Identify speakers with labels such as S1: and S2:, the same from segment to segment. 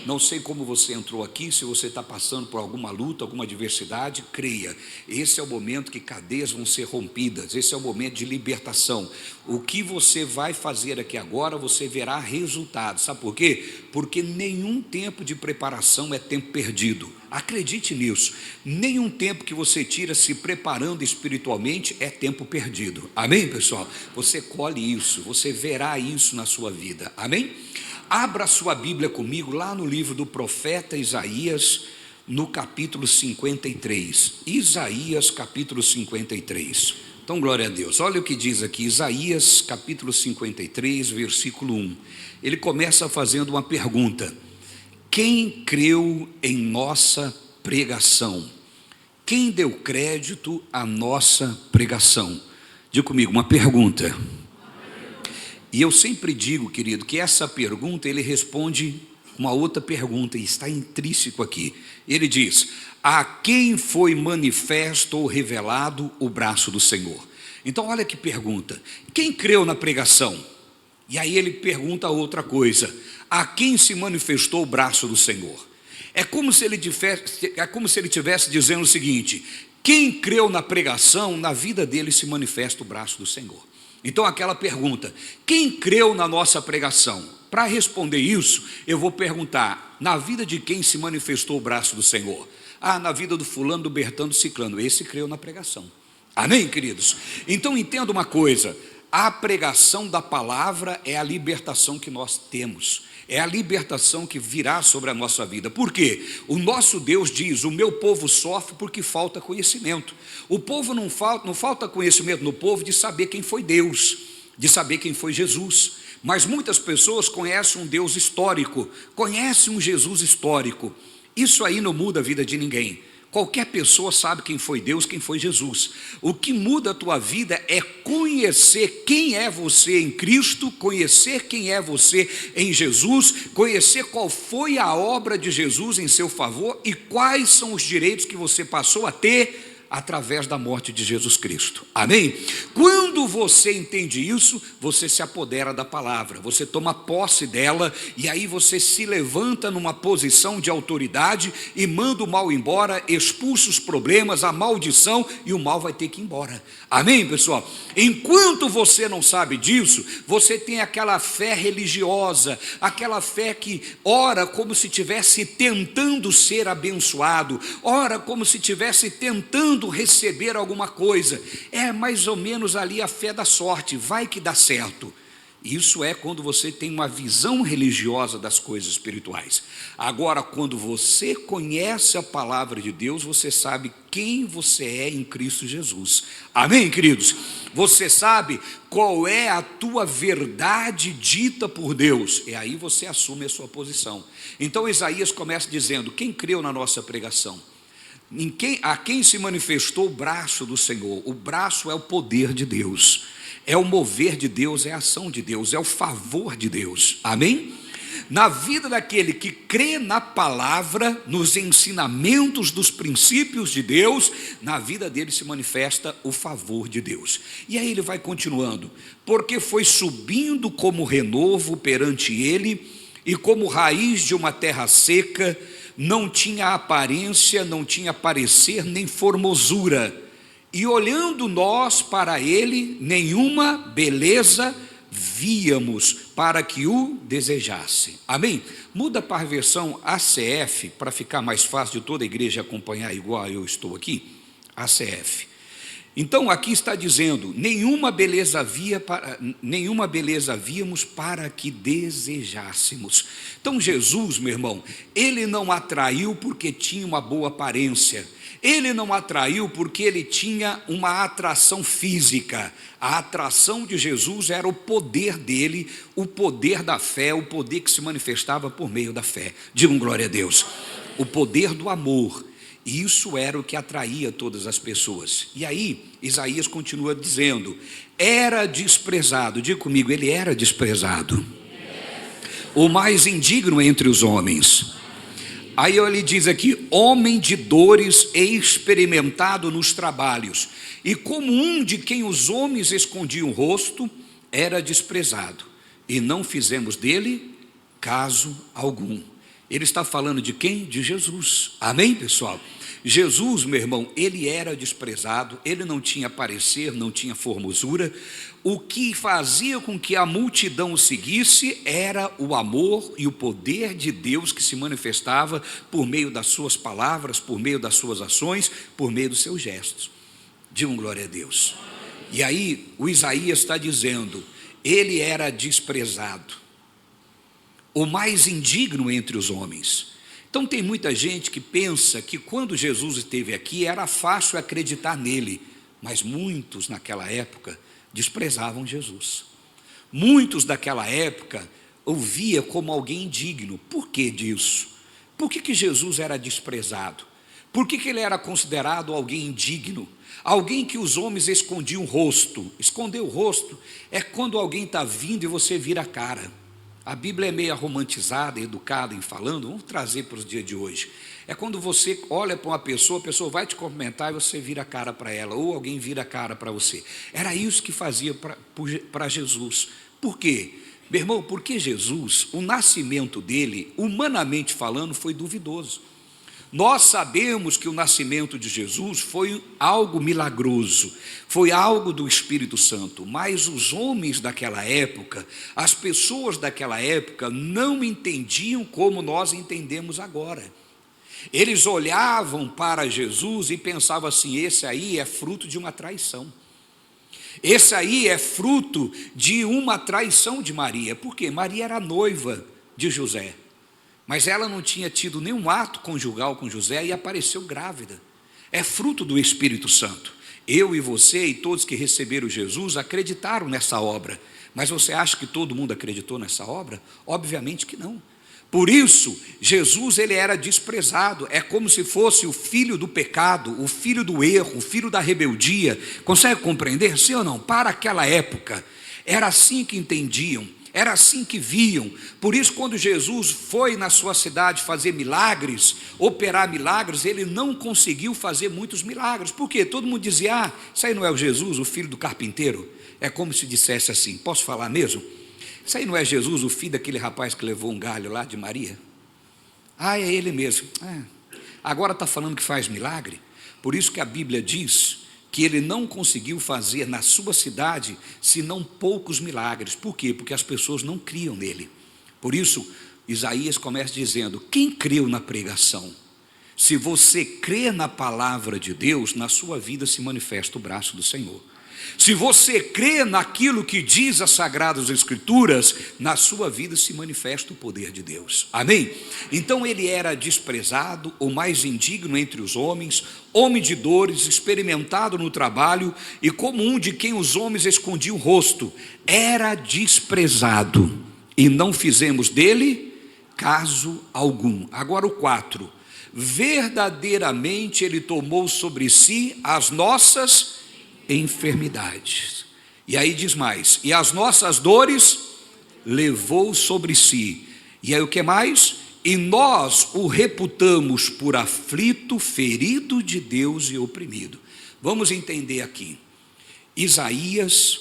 S1: Não sei como você entrou aqui, se você está passando por alguma luta, alguma adversidade, creia, esse é o momento que cadeias vão ser rompidas, esse é o momento de libertação. O que você vai fazer aqui agora, você verá resultados. Sabe por quê? Porque nenhum tempo de preparação é tempo perdido. Acredite nisso. Nenhum tempo que você tira se preparando espiritualmente é tempo perdido. Amém, pessoal? Você colhe isso, você verá isso na sua vida. Amém? Abra sua Bíblia comigo lá no livro do profeta Isaías, no capítulo 53. Isaías, capítulo 53. Então, glória a Deus. Olha o que diz aqui, Isaías, capítulo 53, versículo 1. Ele começa fazendo uma pergunta: quem creu em nossa pregação? Quem deu crédito à nossa pregação? Diga comigo, uma pergunta. E eu sempre digo, querido, que essa pergunta ele responde uma outra pergunta, e está intrínseco aqui. Ele diz: a quem foi manifesto ou revelado o braço do Senhor? Então olha que pergunta: quem creu na pregação? E aí ele pergunta outra coisa: a quem se manifestou o braço do Senhor? É como se ele estivesse dizendo o seguinte: quem creu na pregação, na vida dele se manifesta o braço do Senhor. Então aquela pergunta: quem creu na nossa pregação? Para responder isso, eu vou perguntar: na vida de quem se manifestou o braço do Senhor? Ah, na vida do fulano, do Bertano, do Ciclano. Esse creu na pregação. Amém, queridos? Então entenda uma coisa: a pregação da palavra é a libertação que nós temos, é a libertação que virá sobre a nossa vida. Por quê? O nosso Deus diz: o meu povo sofre porque falta conhecimento. O povo não falta conhecimento no povo de saber quem foi Deus, de saber quem foi Jesus. Mas muitas pessoas conhecem um Deus histórico, conhecem um Jesus histórico. Isso aí não muda a vida de ninguém. Qualquer pessoa sabe quem foi Deus, quem foi Jesus. O que muda a tua vida é conhecer quem é você em Cristo, conhecer quem é você em Jesus, conhecer qual foi a obra de Jesus em seu favor e quais são os direitos que você passou a ter através da morte de Jesus Cristo. Amém? Quando você entende isso, você se apodera da palavra, você toma posse dela, e aí você se levanta numa posição de autoridade e manda o mal embora, expulsa os problemas, a maldição, e o mal vai ter que ir embora. Amém, pessoal? Enquanto você não sabe disso, você tem aquela fé religiosa, aquela fé que ora como se estivesse tentando ser abençoado, ora como se estivesse tentando receber alguma coisa. É mais ou menos ali a fé da sorte, vai que dá certo. Isso é quando você tem uma visão religiosa das coisas espirituais. Agora, quando você conhece a palavra de Deus, você sabe quem você é em Cristo Jesus. Amém, queridos? Você sabe qual é a tua verdade dita por Deus, e aí você assume a sua posição. Então Isaías começa dizendo: quem creu na nossa pregação? A quem se manifestou o braço do Senhor? O braço é o poder de Deus, é o mover de Deus, é a ação de Deus, é o favor de Deus. Amém? Na vida daquele que crê na palavra, nos ensinamentos dos princípios de Deus, na vida dele se manifesta o favor de Deus. E aí ele vai continuando: porque foi subindo como renovo perante ele, e como raiz de uma terra seca, não tinha aparência, não tinha parecer, nem formosura. E olhando nós para ele, nenhuma beleza víamos para que o desejasse. Amém? Muda para a versão ACF, para ficar mais fácil de toda a igreja acompanhar igual eu estou aqui. ACF. Então aqui está dizendo: nenhuma beleza víamos para que desejássemos. Então Jesus, meu irmão, ele não atraiu porque tinha uma boa aparência, ele não atraiu porque ele tinha uma atração física. A atração de Jesus era o poder dele, o poder da fé, o poder que se manifestava por meio da fé. Digam glória a Deus. O poder do amor. E isso era o que atraía todas as pessoas. E aí Isaías continua dizendo: era desprezado. Diga comigo, ele era desprezado, o mais indigno entre os homens. Aí ele diz aqui: homem de dores e experimentado nos trabalhos, e como um de quem os homens escondiam o rosto, era desprezado, e não fizemos dele caso algum. Ele está falando de quem? De Jesus. Amém, pessoal? Jesus, meu irmão, ele era desprezado, ele não tinha parecer, não tinha formosura. O que fazia com que a multidão o seguisse era o amor e o poder de Deus que se manifestava por meio das suas palavras, por meio das suas ações, por meio dos seus gestos. Digam glória a Deus. E aí o Isaías está dizendo, ele era desprezado, o mais indigno entre os homens. Então tem muita gente que pensa que quando Jesus esteve aqui era fácil acreditar nele, mas muitos naquela época desprezavam Jesus. Muitos daquela época ouvia como alguém indigno. Por que disso? Por que Jesus era desprezado? Por que ele era considerado alguém indigno? Alguém que os homens escondiam o rosto. Esconder o rosto é quando alguém está vindo e você vira a cara. A Bíblia é meio romantizada, educada em falando, vamos trazer para os dias de hoje. É quando você olha para uma pessoa, a pessoa vai te cumprimentar e você vira a cara para ela, ou alguém vira a cara para você. Era isso que fazia para Jesus. Por quê? Meu irmão, porque Jesus, o nascimento dele, humanamente falando, foi duvidoso. Nós sabemos que o nascimento de Jesus foi algo milagroso, foi algo do Espírito Santo, mas os homens daquela época, as pessoas daquela época não entendiam como nós entendemos agora. Eles olhavam para Jesus e pensavam assim, esse aí é fruto de uma traição. Esse aí é fruto de uma traição de Maria. Por quê? Maria era noiva de José. Mas ela não tinha tido nenhum ato conjugal com José e apareceu grávida. É fruto do Espírito Santo. Eu e você e todos que receberam Jesus acreditaram nessa obra. Mas você acha que todo mundo acreditou nessa obra? Obviamente que não. Por isso, Jesus ele era desprezado. É como se fosse o filho do pecado, o filho do erro, o filho da rebeldia. Consegue compreender? Sim ou não? Para aquela época, era assim que entendiam. Era assim que viam. Por isso, quando Jesus foi na sua cidade fazer milagres, operar milagres, ele não conseguiu fazer muitos milagres. Por quê? Todo mundo dizia, isso aí não é o Jesus, o filho do carpinteiro? É como se dissesse assim, posso falar mesmo? Isso aí não é Jesus, o filho daquele rapaz que levou um galho lá de Maria? É ele mesmo. Agora está falando que faz milagre? Por isso que a Bíblia diz que ele não conseguiu fazer na sua cidade, senão poucos milagres. Por quê? Porque as pessoas não criam nele. Por isso, Isaías começa dizendo, quem creu na pregação? Se você crê na palavra de Deus, na sua vida se manifesta o braço do Senhor. Se você crê naquilo que diz as Sagradas Escrituras, na sua vida se manifesta o poder de Deus. Amém? Então ele era desprezado, o mais indigno entre os homens, homem de dores, experimentado no trabalho e como um de quem os homens escondiam o rosto. Era desprezado e não fizemos dele caso algum. Agora o 4. Verdadeiramente ele tomou sobre si as nossas enfermidades. E aí diz mais, e as nossas dores levou sobre si. E aí o que mais? E nós o reputamos por aflito, ferido de Deus e oprimido. Vamos entender aqui. Isaías,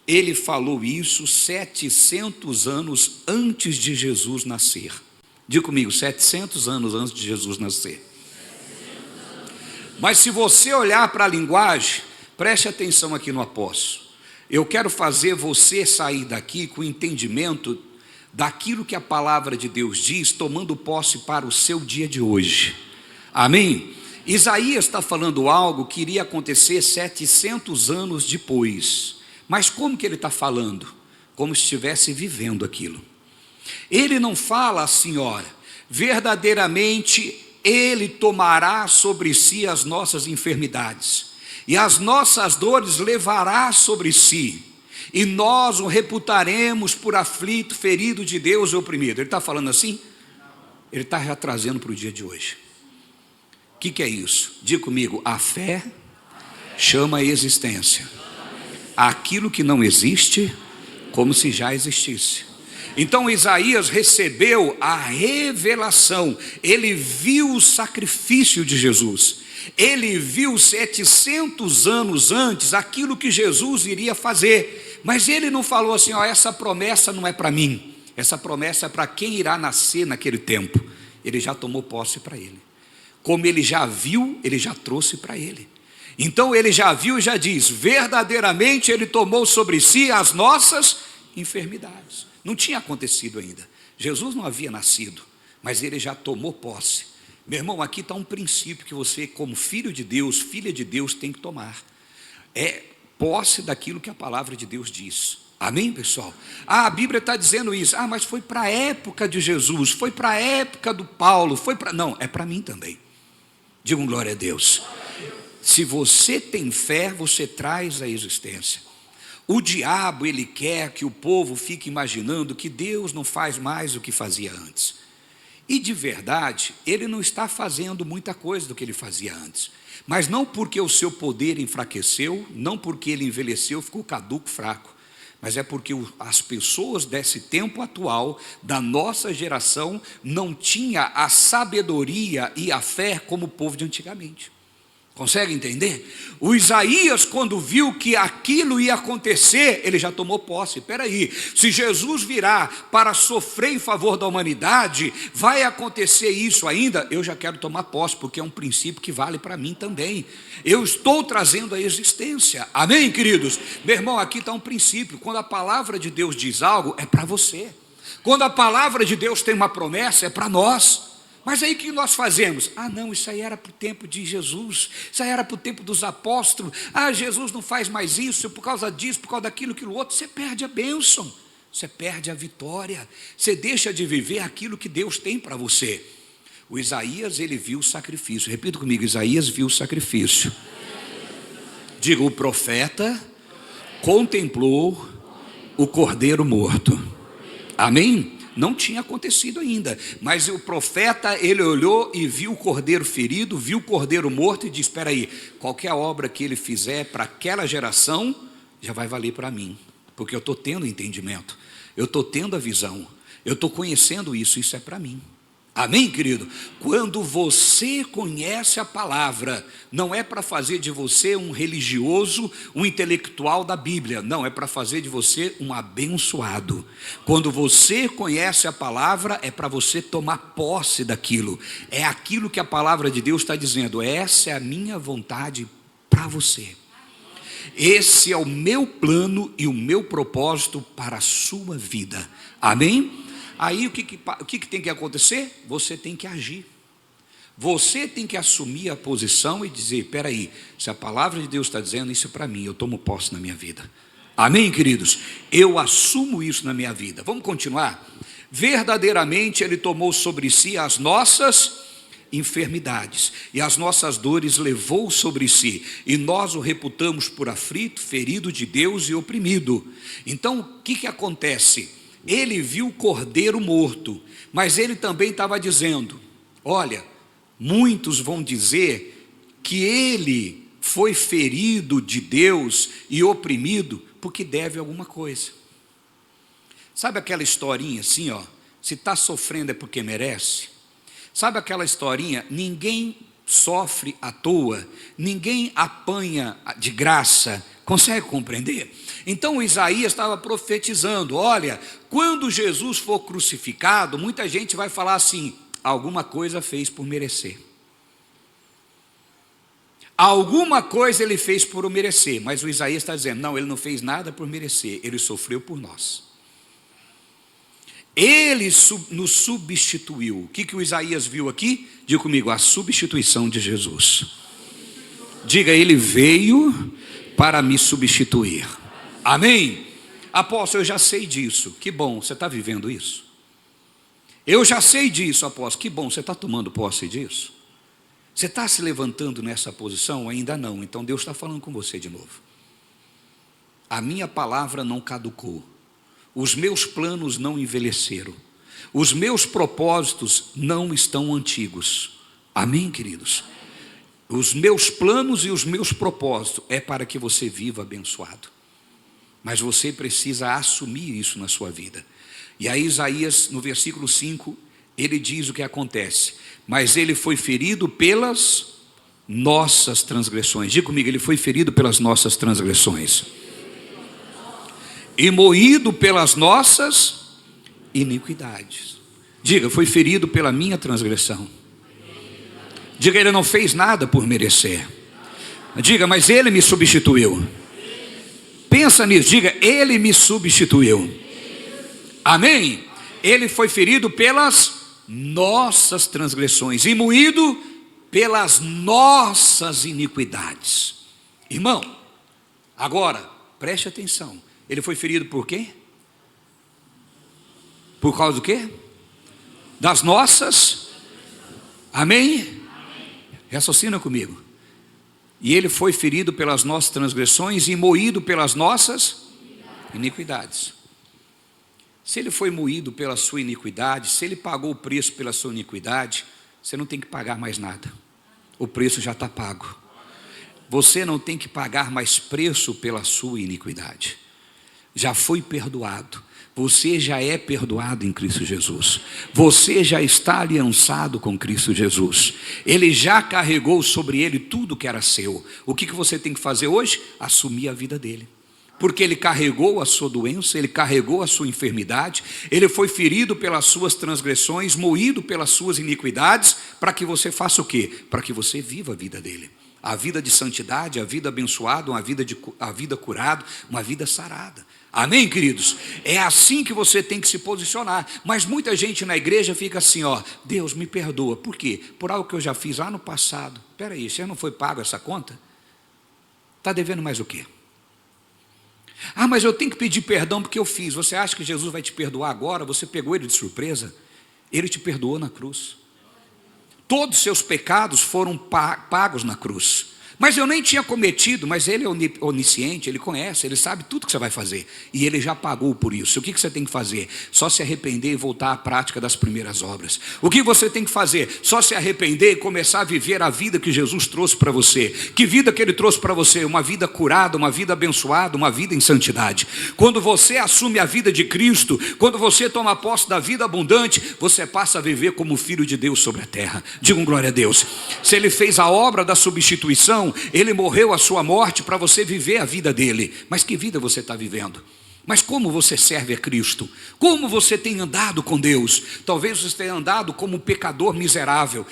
S1: ele falou isso 700 anos antes de Jesus nascer. Diga comigo, 700 anos antes de Jesus nascer. Mas se você olhar para a linguagem, preste atenção aqui no apóstolo. Eu quero fazer você sair daqui com o entendimento daquilo que a palavra de Deus diz, tomando posse para o seu dia de hoje. Amém? Isaías está falando algo que iria acontecer 700 anos depois. Mas como que ele está falando? Como se estivesse vivendo aquilo. Ele não fala assim, olha, verdadeiramente ele tomará sobre si as nossas enfermidades. E as nossas dores levará sobre si, e nós o reputaremos por aflito, ferido de Deus e oprimido. Ele está falando assim? Ele está já trazendo para o dia de hoje. O que é isso? Diga comigo, a fé chama a existência aquilo que não existe, como se já existisse. Então Isaías recebeu a revelação, ele viu o sacrifício de Jesus. Ele viu 700 anos antes aquilo que Jesus iria fazer, mas ele não falou assim, essa promessa não é para mim, essa promessa é para quem irá nascer naquele tempo. ele já tomou posse para ele. Como ele já viu, ele já trouxe para ele. Então ele já viu e já diz: verdadeiramente ele tomou sobre si as nossas enfermidades. Não tinha acontecido ainda, Jesus não havia nascido, mas ele já tomou posse. Meu irmão, aqui está um princípio que você, como filho de Deus, filha de Deus, tem que tomar. É posse daquilo que a palavra de Deus diz. Amém, pessoal? A Bíblia está dizendo isso. Mas foi para a época de Jesus, foi para a época do Paulo, não, é para mim também. Digam glória a Deus. Se você tem fé, você traz a existência. O diabo, ele quer que o povo fique imaginando que Deus não faz mais do que fazia antes. E de verdade, ele não está fazendo muita coisa do que ele fazia antes. Mas não porque o seu poder enfraqueceu, não porque ele envelheceu, ficou caduco, fraco. Mas é porque as pessoas desse tempo atual, da nossa geração, não tinha a sabedoria e a fé como o povo de antigamente. Consegue entender? O Isaías, quando viu que aquilo ia acontecer, ele já tomou posse. Espera aí, se Jesus virá para sofrer em favor da humanidade, vai acontecer isso ainda? Eu já quero tomar posse, porque é um princípio que vale para mim também. Eu estou trazendo a existência. Amém, queridos? Meu irmão, aqui está um princípio. Quando a palavra de Deus diz algo, é para você. Quando a palavra de Deus tem uma promessa, é para nós. Mas aí o que nós fazemos? Não, isso aí era para o tempo de Jesus, isso aí era para o tempo dos apóstolos. Jesus não faz mais isso, por causa disso, por causa daquilo, aquilo outro. Você perde a bênção, você perde a vitória, você deixa de viver aquilo que Deus tem para você. O Isaías, ele viu o sacrifício. Repita comigo: Isaías viu o sacrifício. Diga: o profeta contemplou o cordeiro morto. Amém? Não tinha acontecido ainda, mas o profeta, ele olhou e viu o cordeiro ferido, viu o cordeiro morto e disse: espera aí, qualquer obra que ele fizer para aquela geração, já vai valer para mim, porque eu estou tendo entendimento, eu estou tendo a visão, eu estou conhecendo isso, isso é para mim. Amém, querido? Quando você conhece a palavra, não é para fazer de você um religioso, um intelectual da Bíblia, não, é para fazer de você um abençoado. Quando você conhece a palavra, é para você tomar posse daquilo, é aquilo que a palavra de Deus está dizendo: essa é a minha vontade para você, esse é o meu plano e o meu propósito para a sua vida. Amém? Aí o que tem que acontecer? Você tem que agir, você tem que assumir a posição e dizer: espera aí, se a palavra de Deus está dizendo isso para mim, eu tomo posse na minha vida. Amém, queridos? Eu assumo isso na minha vida. Vamos continuar? Verdadeiramente ele tomou sobre si as nossas enfermidades e as nossas dores levou sobre si, e nós o reputamos por aflito, ferido de Deus e oprimido. Então o que acontece? Ele viu o cordeiro morto, mas ele também estava dizendo: olha, muitos vão dizer que ele foi ferido de Deus e oprimido porque deve alguma coisa. Sabe aquela historinha assim, se está sofrendo é porque merece? Sabe aquela historinha? Ninguém sofre à toa, ninguém apanha de graça. Consegue compreender? Então Isaías estava profetizando: olha, quando Jesus for crucificado, muita gente vai falar assim: alguma coisa fez por merecer, alguma coisa ele fez por merecer. Mas o Isaías está dizendo: não, ele não fez nada por merecer, ele sofreu por nós, ele nos substituiu. O que o Isaías viu aqui? Diga comigo: a substituição de Jesus. Diga: ele veio para me substituir. Amém? Apóstolo, eu já sei disso. Que bom, você está vivendo isso? Eu já sei disso, apóstolo. Que bom, você está tomando posse disso? Você está se levantando nessa posição? Ainda não. Então Deus está falando com você de novo. A minha palavra não caducou, os meus planos não envelheceram, os meus propósitos não estão antigos. Amém, queridos? Os meus planos e os meus propósitos é para que você viva abençoado, mas você precisa assumir isso na sua vida. E aí Isaías, no versículo 5, ele diz o que acontece: mas ele foi ferido pelas nossas transgressões. Diga comigo: ele foi ferido pelas nossas transgressões e moído pelas nossas iniquidades. Diga, foi ferido pela minha transgressão. Diga, ele não fez nada por merecer. Diga, mas ele me substituiu. Pensa nisso, diga, ele me substituiu. Amém? Ele foi ferido pelas nossas transgressões e moído pelas nossas iniquidades. Irmão, agora, preste atenção. Ele foi ferido por quê? Por causa do quê? Das nossas. Amém? Raciocina comigo. E ele foi ferido pelas nossas transgressões e moído pelas nossas iniquidades. Se ele foi moído pela sua iniquidade, se ele pagou o preço pela sua iniquidade, você não tem que pagar mais nada. O preço já está pago. Você não tem que pagar mais preço pela sua iniquidade. Já foi perdoado. Você já é perdoado em Cristo Jesus. Você já está aliançado com Cristo Jesus. Ele já carregou sobre ele tudo que era seu. O que você tem que fazer hoje? Assumir a vida dele. Porque ele carregou a sua doença, ele carregou a sua enfermidade, ele foi ferido pelas suas transgressões, moído pelas suas iniquidades, para que você faça o quê? Para que você viva a vida dele. A vida de santidade, a vida abençoada, a vida curada, uma vida sarada. Amém, queridos? É assim que você tem que se posicionar. Mas muita gente na igreja fica assim, ó, Deus me perdoa. Por quê? Por algo que eu já fiz lá no passado. Espera aí, você não foi pago essa conta? Está devendo mais o quê? Ah, mas eu tenho que pedir perdão porque eu fiz. Você acha que Jesus vai te perdoar agora? Você pegou ele de surpresa? Ele te perdoou na cruz. Todos os seus pecados foram pagos na cruz. Mas eu nem tinha cometido, mas ele é onisciente, ele conhece, ele sabe tudo que você vai fazer. E ele já pagou por isso. O que você tem que fazer? Só se arrepender e voltar à prática das primeiras obras. O que você tem que fazer? Só se arrepender e começar a viver a vida que Jesus trouxe para você. Que vida que ele trouxe para você? Uma vida curada, uma vida abençoada, uma vida em santidade. Quando você assume a vida de Cristo, quando você toma posse da vida abundante, você passa a viver como filho de Deus sobre a terra. Digam glória a Deus. Se ele fez a obra da substituição, ele morreu a sua morte para você viver a vida dele. Mas que vida você está vivendo? Mas como você serve a Cristo? Como você tem andado com Deus? Talvez você tenha andado como um pecador miserável,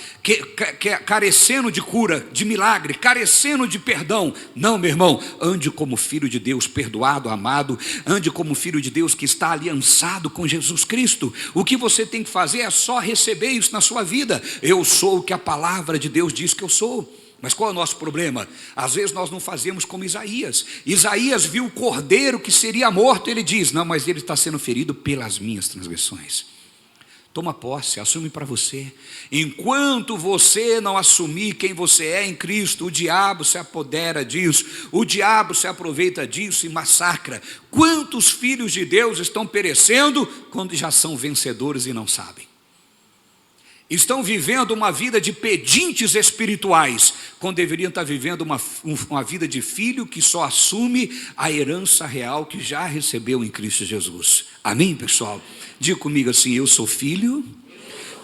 S1: carecendo de cura, de milagre, carecendo de perdão. Não, meu irmão, ande como filho de Deus, perdoado, amado. Ande como filho de Deus que está aliançado com Jesus Cristo. O que você tem que fazer é só receber isso na sua vida. Eu sou o que a palavra de Deus diz que eu sou. Mas qual é o nosso problema? Às vezes nós não fazemos como Isaías. Isaías viu o cordeiro que seria morto. Ele diz, não, mas ele está sendo ferido pelas minhas transgressões. Toma posse, assume para você. Enquanto você não assumir quem você é em Cristo, o diabo se apodera disso, o diabo se aproveita disso e massacra. Quantos filhos de Deus estão perecendo quando já são vencedores e não sabem? Estão vivendo uma vida de pedintes espirituais, quando deveriam estar vivendo uma vida de filho que só assume a herança real que já recebeu em Cristo Jesus. Amém, pessoal? Diga comigo assim, eu sou filho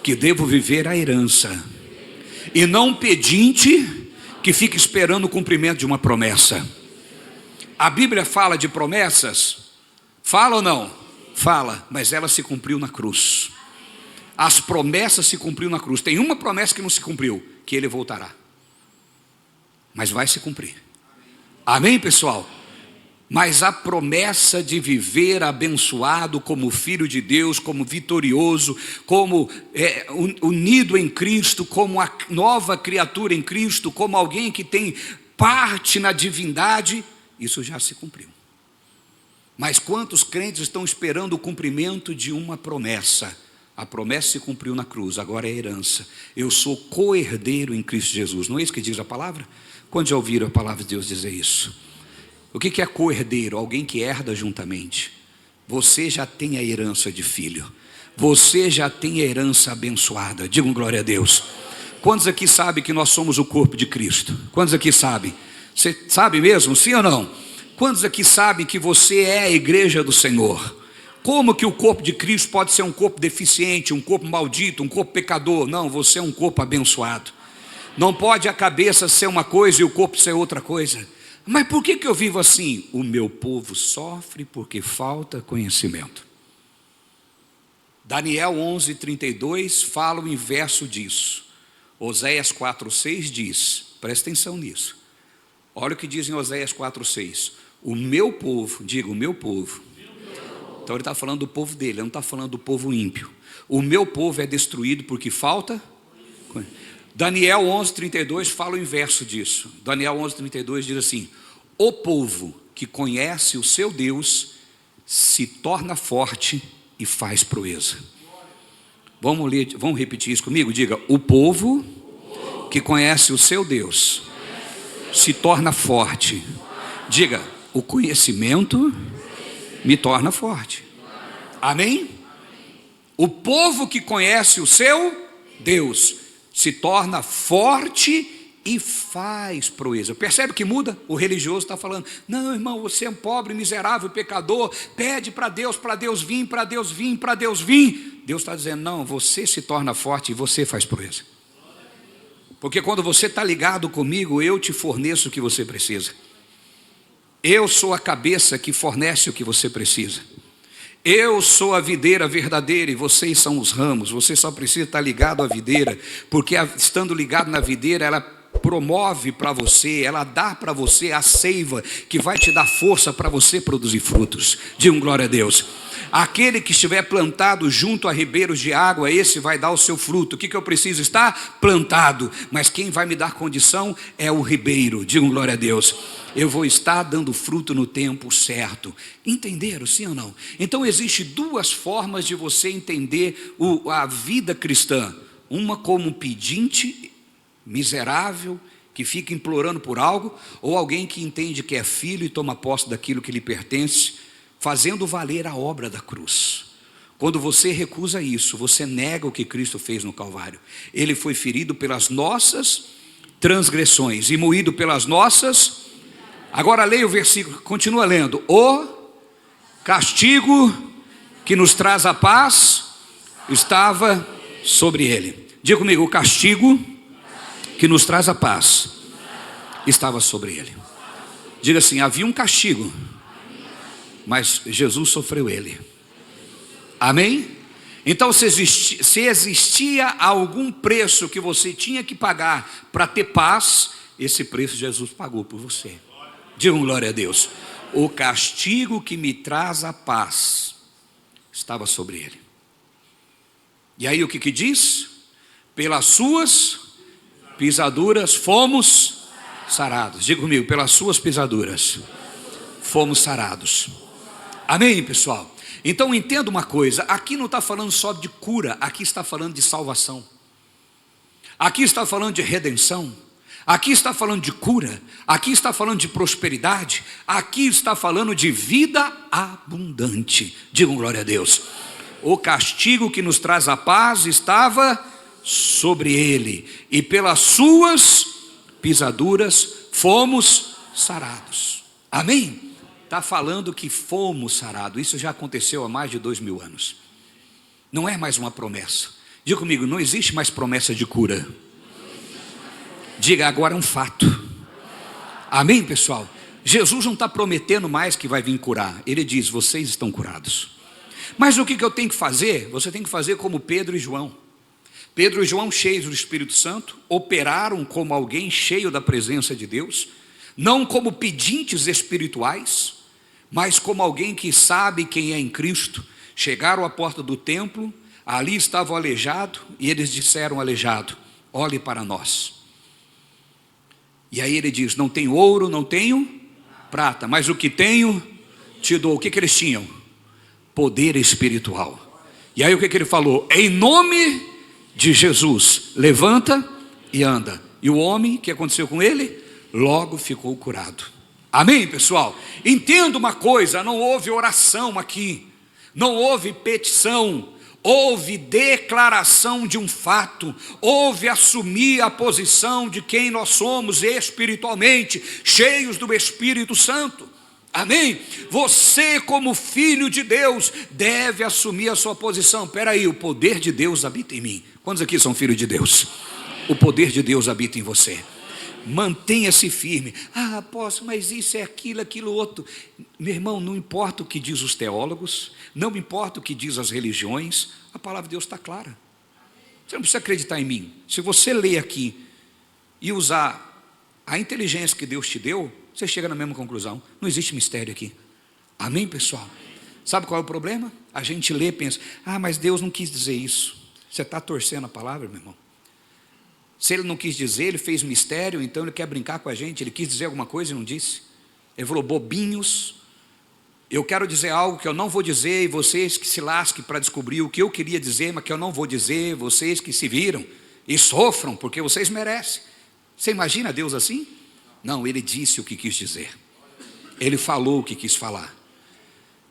S1: que devo viver a herança, e não um pedinte que fica esperando o cumprimento de uma promessa. A Bíblia fala de promessas? Fala ou não? Fala, mas ela se cumpriu na cruz. As promessas se cumpriu na cruz. Tem uma promessa que não se cumpriu, que ele voltará. Mas vai se cumprir. Amém, pessoal? Mas a promessa de viver abençoado como filho de Deus, como vitorioso, como unido em Cristo, como a nova criatura em Cristo, como alguém que tem parte na divindade, isso já se cumpriu. Mas quantos crentes estão esperando o cumprimento de uma promessa? A promessa se cumpriu na cruz, agora é herança. Eu sou co-herdeiro em Cristo Jesus. Não é isso que diz a palavra? Quando já ouviram a palavra de Deus dizer isso? O que é co-herdeiro? Alguém que herda juntamente. Você já tem a herança de filho. Você já tem a herança abençoada. Digam glória a Deus. Quantos aqui sabem que nós somos o corpo de Cristo? Quantos aqui sabem? Você sabe mesmo, sim ou não? Quantos aqui sabem que você é a igreja do Senhor? Como que o corpo de Cristo pode ser um corpo deficiente, um corpo maldito, um corpo pecador? Não, você é um corpo abençoado. Não pode a cabeça ser uma coisa e o corpo ser outra coisa. Mas por que eu vivo assim? O meu povo sofre porque falta conhecimento. Daniel 11:32 fala o inverso disso. Oséias 4:6 diz, presta atenção nisso. Olha o que diz em Oséias 4:6. O meu povo, diga o meu povo. Então ele está falando do povo dele, ele não está falando do povo ímpio. O meu povo é destruído porque falta. Daniel 11:32 fala o inverso disso. Daniel 11:32 diz assim: o povo que conhece o seu Deus se torna forte e faz proeza. Vamos ler, vamos repetir isso comigo? Diga: o povo que conhece o seu Deus se torna forte. Diga: o conhecimento me torna forte. Amém? O povo que conhece o seu Deus se torna forte e faz proeza. Percebe que muda? O religioso está falando: não, irmão, você é um pobre, miserável, pecador, pede para Deus vir, para Deus vir, para Deus vir. Deus está dizendo: não, você se torna forte e você faz proeza. Porque quando você está ligado comigo, eu te forneço o que você precisa. Eu sou a cabeça que fornece o que você precisa. Eu sou a videira verdadeira e vocês são os ramos. Você só precisa estar ligado à videira, porque estando ligado na videira, ela promove para você, ela dá para você a seiva que vai te dar força para você produzir frutos. Diga glória a Deus. Aquele que estiver plantado junto a ribeiros de água, esse vai dar o seu fruto. O que eu preciso? Estar plantado. Mas quem vai me dar condição é o ribeiro. Diga glória a Deus. Eu vou estar dando fruto no tempo certo. Entenderam, sim ou não? Então existe duas formas de você entender a vida cristã. Uma como pedinte, miserável, que fica implorando por algo, ou alguém que entende que é filho e toma posse daquilo que lhe pertence, fazendo valer a obra da cruz. Quando você recusa isso, você nega o que Cristo fez no Calvário. Ele foi ferido pelas nossas transgressões e moído pelas nossas. Agora leia o versículo, continua lendo. O castigo que nos traz a paz estava sobre ele. Diga comigo: o castigo que nos traz a paz estava sobre ele. Diga assim: havia um castigo, mas Jesus sofreu ele. Amém? Então se existia algum preço que você tinha que pagar para ter paz, esse preço Jesus pagou por você. Digam glória a Deus. O castigo que me traz a paz estava sobre ele. E aí o que diz? Pelas suas pisaduras fomos sarados. Diga comigo: pelas suas pisaduras fomos sarados. Amém, pessoal? Então entenda uma coisa, aqui não está falando só de cura, aqui está falando de salvação. Aqui está falando de redenção. Aqui está falando de cura, aqui está falando de prosperidade, aqui está falando de vida abundante. Digam glória a Deus. O castigo que nos traz a paz estava sobre ele, e pelas suas pisaduras fomos sarados. Amém? Está falando que fomos sarados. Isso já aconteceu há mais de 2000 anos. Não é mais uma promessa. Diga comigo: não existe mais promessa de cura. Diga: agora é um fato. Amém, pessoal? Jesus não está prometendo mais que vai vir curar. Ele diz: vocês estão curados. Mas o que eu tenho que fazer? Você tem que fazer como Pedro e João. Pedro e João, cheios do Espírito Santo, operaram como alguém cheio da presença de Deus, não como pedintes espirituais, mas como alguém que sabe quem é em Cristo. Chegaram à porta do templo, ali estava o aleijado, e eles disseram ao aleijado: olhe para nós. E aí ele diz: não tenho ouro, não tenho prata, mas o que tenho te dou. O que eles tinham? Poder espiritual. E aí o que ele falou? Em nome de Jesus, levanta e anda. E o homem, o que aconteceu com ele? Logo ficou curado. Amém, pessoal? Entenda uma coisa: não houve oração aqui, não houve petição, houve declaração de um fato, houve assumir a posição de quem nós somos espiritualmente, cheios do Espírito Santo. Amém? Você, como filho de Deus, deve assumir a sua posição. Espera aí, o poder de Deus habita em mim. Quantos aqui são filhos de Deus? O poder de Deus habita em você. Mantenha-se firme. Ah, apóstolo, mas isso é aquilo, aquilo outro. Meu irmão, não importa o que diz os teólogos, não importa o que diz as religiões, a palavra de Deus está clara. Você não precisa acreditar em mim. Se você ler aqui e usar a inteligência que Deus te deu, você chega na mesma conclusão. Não existe mistério aqui. Amém, pessoal? Sabe qual é o problema? A gente lê e pensa, ah, mas Deus não quis dizer isso. Você está torcendo a palavra, meu irmão? Se Ele não quis dizer, Ele fez mistério, então Ele quer brincar com a gente. Ele quis dizer alguma coisa e não disse. Ele falou, bobinhos, eu quero dizer algo que eu não vou dizer, e vocês que se lasquem para descobrir o que eu queria dizer, mas que eu não vou dizer, vocês que se viram e sofram, porque vocês merecem. Você imagina Deus assim? Não, Ele disse o que quis dizer. Ele falou o que quis falar.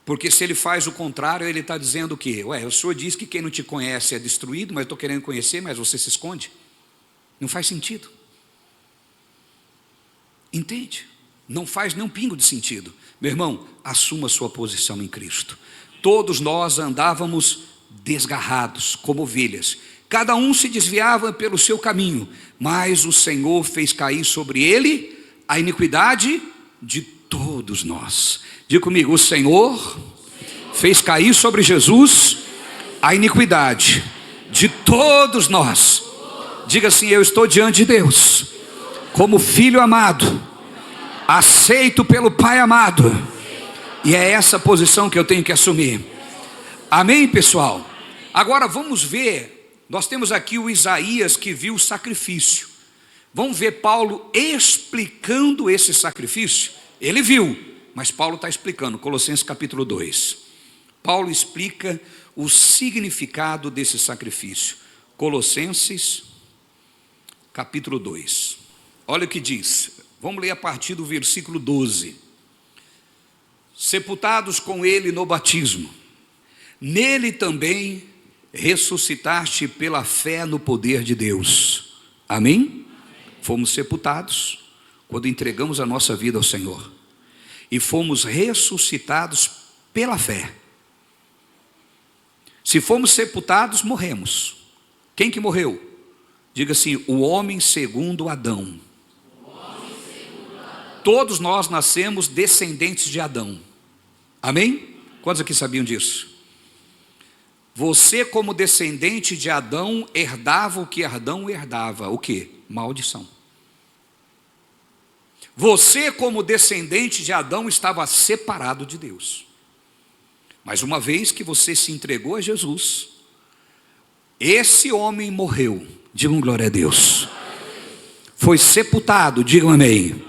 S1: Porque se Ele faz o contrário, Ele está dizendo o quê? Ué, o Senhor diz que quem não te conhece é destruído, mas eu estou querendo conhecer, mas você se esconde. Não faz sentido. Entende? Não faz nem um pingo de sentido. Meu irmão, assuma a sua posição em Cristo. Todos nós andávamos desgarrados como ovelhas. Cada um se desviava pelo seu caminho, mas o Senhor fez cair sobre ele a iniquidade de todos nós. Diga comigo, o Senhor fez cair sobre Jesus a iniquidade de todos nós. Diga assim, eu estou diante de Deus, como filho amado, aceito pelo Pai amado, e é essa posição que eu tenho que assumir. Amém, pessoal? Agora vamos ver, nós temos aqui o Isaías que viu o sacrifício. Vamos ver Paulo explicando esse sacrifício. Ele viu, mas Paulo está explicando, Colossenses capítulo 2. Paulo explica o significado desse sacrifício. Colossenses capítulo 2. Olha o que diz. Vamos ler a partir do versículo 12. Sepultados com ele no batismo, nele também ressuscitaste pela fé no poder de Deus. Amém? Fomos sepultados quando entregamos a nossa vida ao Senhor, e fomos ressuscitados pela fé. Se fomos sepultados, morremos. Quem que morreu? Diga assim, o homem segundo Adão. Todos nós nascemos descendentes de Adão. Amém? Quantos aqui sabiam disso? Você, como descendente de Adão, herdava o que Adão herdava. O que? Maldição. Você, como descendente de Adão, estava separado de Deus. Mas uma vez que você se entregou a Jesus, esse homem morreu. Digam glória a Deus. Foi sepultado, digam amém.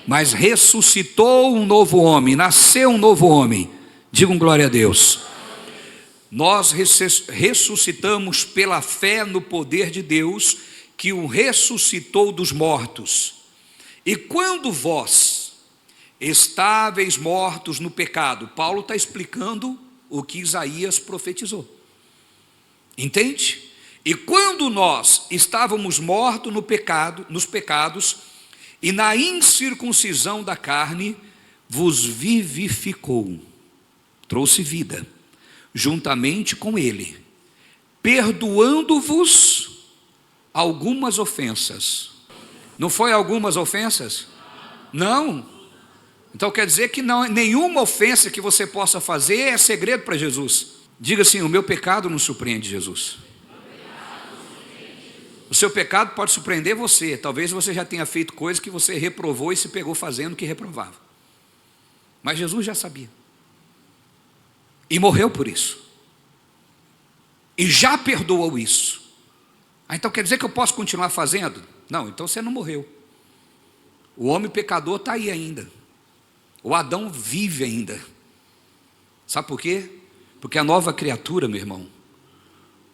S1: Mas ressuscitou um novo homem, nasceu um novo homem. Digam glória a Deus. Nós ressuscitamos pela fé no poder de Deus, que o ressuscitou dos mortos. E quando vós estáveis mortos no pecado, Paulo está explicando o que Isaías profetizou. Entende? E quando nós estávamos mortos no pecado, nos pecados, e na incircuncisão da carne, vos vivificou, trouxe vida, juntamente com ele, perdoando-vos algumas ofensas. Não foi algumas ofensas? Não. Então quer dizer que não, nenhuma ofensa que você possa fazer é segredo para Jesus. Diga assim, o meu pecado não surpreende Jesus. O seu pecado pode surpreender você. Talvez você já tenha feito coisas que você reprovou e se pegou fazendo o que reprovava. Mas Jesus já sabia. E morreu por isso. E já perdoou isso. Então quer dizer que eu posso continuar fazendo? Não, então você não morreu. O homem pecador está aí ainda. O Adão vive ainda. Sabe por quê? Porque a nova criatura, meu irmão,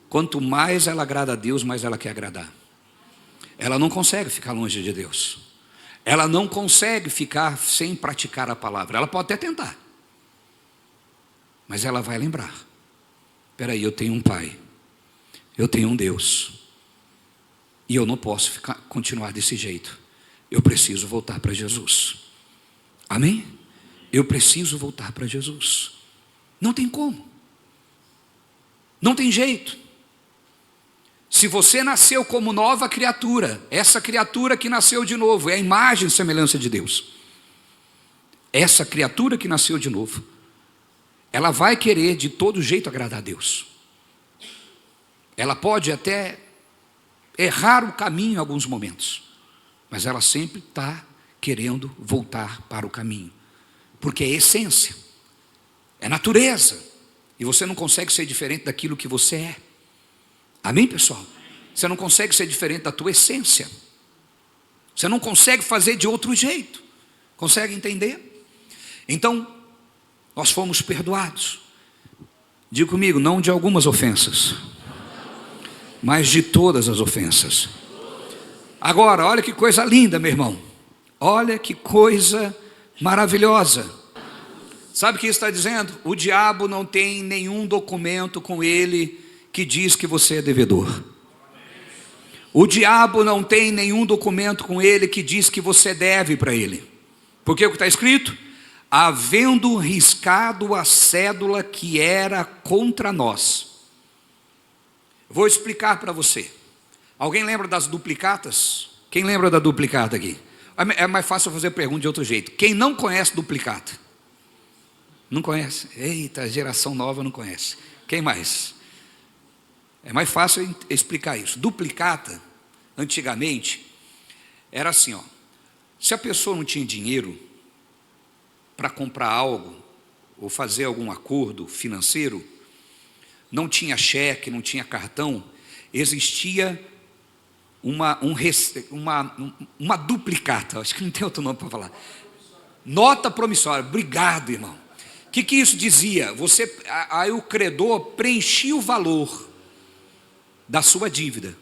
S1: quanto mais ela agrada a Deus, mais ela quer agradar. Ela não consegue ficar longe de Deus. Ela não consegue ficar sem praticar a palavra. Ela pode até tentar. Mas ela vai lembrar. Espera aí, eu tenho um pai. Eu tenho um Deus. E eu não posso continuar desse jeito. Eu preciso voltar para Jesus. Amém? Eu preciso voltar para Jesus. Não tem como. Não tem jeito. Se você nasceu como nova criatura, essa criatura que nasceu de novo é a imagem e semelhança de Deus. Essa criatura que nasceu de novo, ela vai querer de todo jeito agradar a Deus. Ela pode até errar o caminho em alguns momentos, mas ela sempre está querendo voltar para o caminho, porque é essência, é natureza, e você não consegue ser diferente daquilo que você é. Amém, pessoal? Você não consegue ser diferente da tua essência, você não consegue fazer de outro jeito. Consegue entender? Então, nós fomos perdoados. Diga comigo, não de algumas ofensas, mas de todas as ofensas. Agora, olha que coisa linda, meu irmão. Olha que coisa maravilhosa. Sabe o que isso está dizendo? O diabo não tem nenhum documento com ele que diz que você é devedor. O diabo não tem nenhum documento com ele que diz que você deve para ele. Porque o que está escrito? Havendo riscado a cédula que era contra nós. Vou explicar para você. Alguém lembra das duplicatas? Quem lembra da duplicata aqui? É mais fácil fazer pergunta de outro jeito. Quem não conhece duplicata? Não conhece? Eita, a geração nova não conhece. Quem mais? É mais fácil explicar isso. Duplicata, antigamente, era assim, ó. Se a pessoa não tinha dinheiro para comprar algo, ou fazer algum acordo financeiro, não tinha cheque, não tinha cartão, existia uma duplicata, acho que não tem outro nome para falar. Nota promissória. Obrigado, irmão. O que isso dizia? Aí o credor preenchia o valor da sua dívida.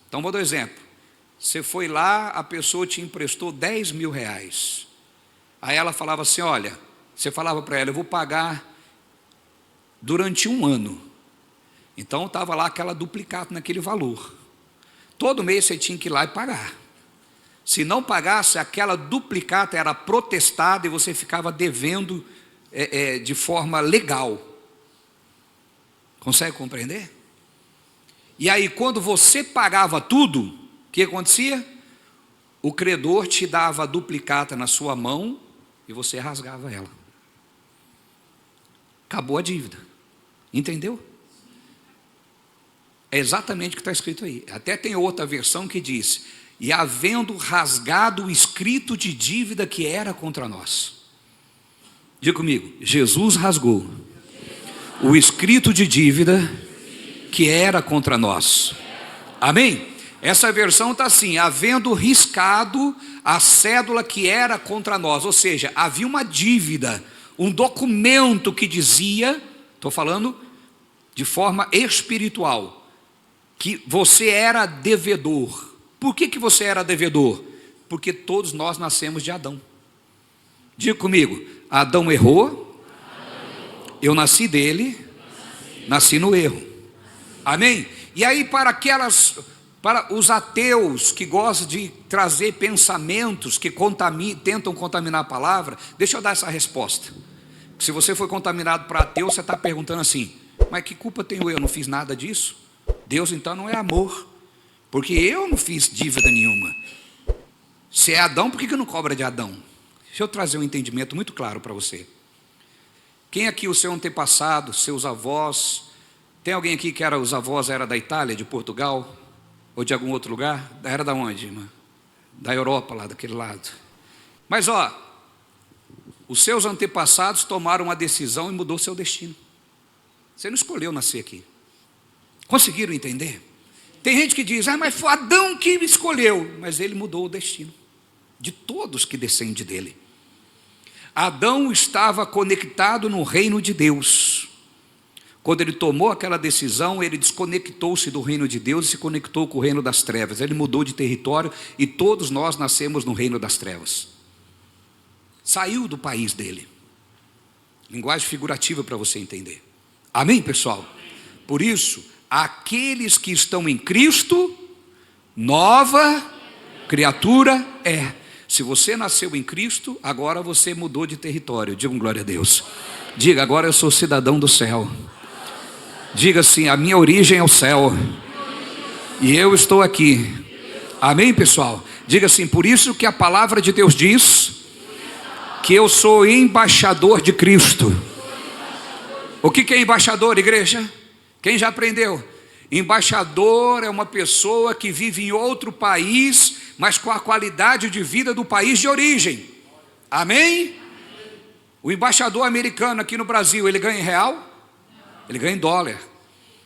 S1: Então vou dar um exemplo. Você foi lá, a pessoa te emprestou 10 mil reais. Aí ela falava assim, olha, você falava para ela, eu vou pagar durante 1 ano. Então estava lá aquela duplicata naquele valor. Todo mês você tinha que ir lá e pagar. Se não pagasse, aquela duplicata era protestada e você ficava devendo de forma legal. Consegue compreender? E aí quando você pagava tudo, o que acontecia? O credor te dava a duplicata na sua mão e você rasgava ela. Acabou a dívida. Entendeu? É exatamente o que está escrito aí. Até tem outra versão que diz, e havendo rasgado o escrito de dívida que era contra nós. Diga comigo, Jesus rasgou o escrito de dívida que era contra nós. Amém? Essa versão está assim, havendo riscado a cédula que era contra nós. Ou seja, havia uma dívida, um documento que dizia, estou falando de forma espiritual, que você era devedor. Por que você era devedor? Porque todos nós nascemos de Adão. Diga comigo, Adão errou, eu nasci dele, nasci no erro. Amém? E aí para os ateus que gostam de trazer pensamentos que tentam contaminar a palavra, deixa eu dar essa resposta. Se você foi contaminado para ateu, você está perguntando assim, mas que culpa tenho eu? Eu não fiz nada disso. Deus então não é amor, porque eu não fiz dívida nenhuma. Se é Adão, por que não cobra de Adão? Deixa eu trazer um entendimento muito claro para você. Quem aqui, o seu antepassado, seus avós, tem alguém aqui que os avós era da Itália, de Portugal, ou de algum outro lugar? Era da onde, irmã? Da Europa, lá daquele lado. Mas os seus antepassados tomaram uma decisão e mudou seu destino. Você não escolheu nascer aqui. Conseguiram entender? Tem gente que diz, mas foi Adão que escolheu, mas ele mudou o destino de todos que descendem dele. Adão estava conectado no reino de Deus. Quando ele tomou aquela decisão, ele desconectou-se do reino de Deus e se conectou com o reino das trevas. Ele mudou de território e todos nós nascemos no reino das trevas. Saiu do país dele. Linguagem figurativa para você entender. Amém, pessoal? Por isso, aqueles que estão em Cristo, nova criatura é. Se você nasceu em Cristo, agora você mudou de território. Diga glória a Deus. Diga, agora eu sou cidadão do céu. Diga assim, a minha origem é o céu. E eu estou aqui. Amém, pessoal? Diga assim: por isso que a palavra de Deus diz que eu sou embaixador de Cristo. O que é embaixador, igreja? Quem já aprendeu? Embaixador é uma pessoa que vive em outro país, mas com a qualidade de vida do país de origem. Amém? O embaixador americano aqui no Brasil, ele ganha em real? Ele ganha em dólar.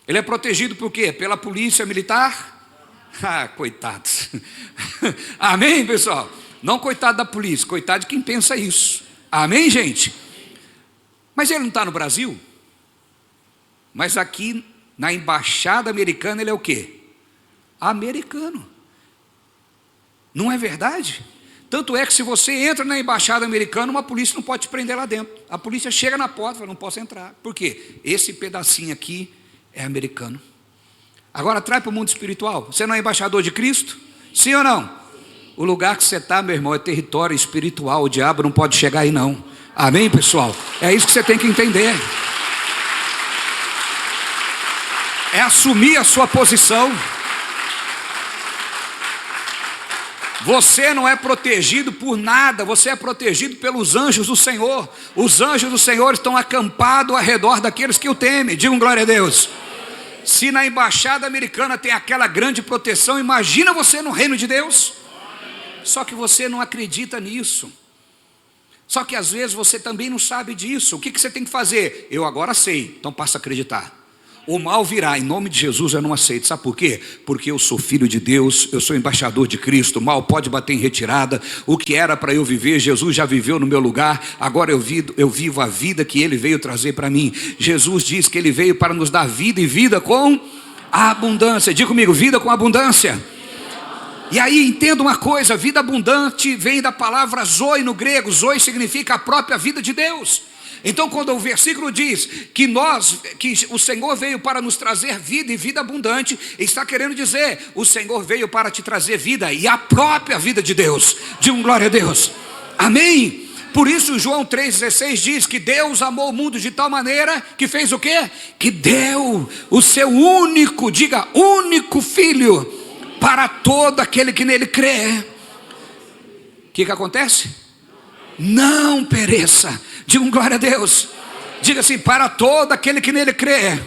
S1: Ele é protegido por quê? Pela polícia militar? Ah, coitados. Amém, pessoal? Não coitado da polícia, coitado de quem pensa isso. Amém, gente? Mas ele não está no Brasil? Mas aqui na embaixada americana ele é o quê? Americano. Não é verdade? Tanto é que se você entra na embaixada americana, uma polícia não pode te prender lá dentro. A polícia chega na porta e fala: não posso entrar. Por quê? Esse pedacinho aqui é americano. Agora traz para o mundo espiritual. Você não é embaixador de Cristo? Sim ou não? O lugar que você está, meu irmão, é território espiritual. O diabo não pode chegar aí não. Amém, pessoal? É isso que você tem que entender. É assumir a sua posição. Você não é protegido por nada, você é protegido pelos anjos do Senhor. Os anjos do Senhor estão acampados ao redor daqueles que o temem. Digam glória a Deus. Se na embaixada americana tem aquela grande proteção, imagina você no reino de Deus. Só que você não acredita nisso. Só que às vezes você também não sabe disso. O que você tem que fazer? Eu agora sei, então passa a acreditar. O mal virá, em nome de Jesus eu não aceito. Sabe por quê? Porque eu sou filho de Deus, eu sou embaixador de Cristo. O mal pode bater em retirada. O que era para eu viver, Jesus já viveu no meu lugar. Agora eu vivo a vida que Ele veio trazer para mim. Jesus diz que Ele veio para nos dar vida, e vida com abundância. Diga comigo: vida com abundância. E aí entenda uma coisa: vida abundante vem da palavra zoe no grego. Zoe significa a própria vida de Deus. Então quando o versículo diz que o Senhor veio para nos trazer vida e vida abundante, está querendo dizer: o Senhor veio para te trazer vida e a própria vida de Deus. Diga glória a Deus. Amém? Por isso João 3,16 diz que Deus amou o mundo de tal maneira que fez o quê? Que deu o seu único, diga único filho, para todo aquele que nele crê. O que acontece? Não pereça. Diga glória a Deus. Diga assim: para todo aquele que nele crê,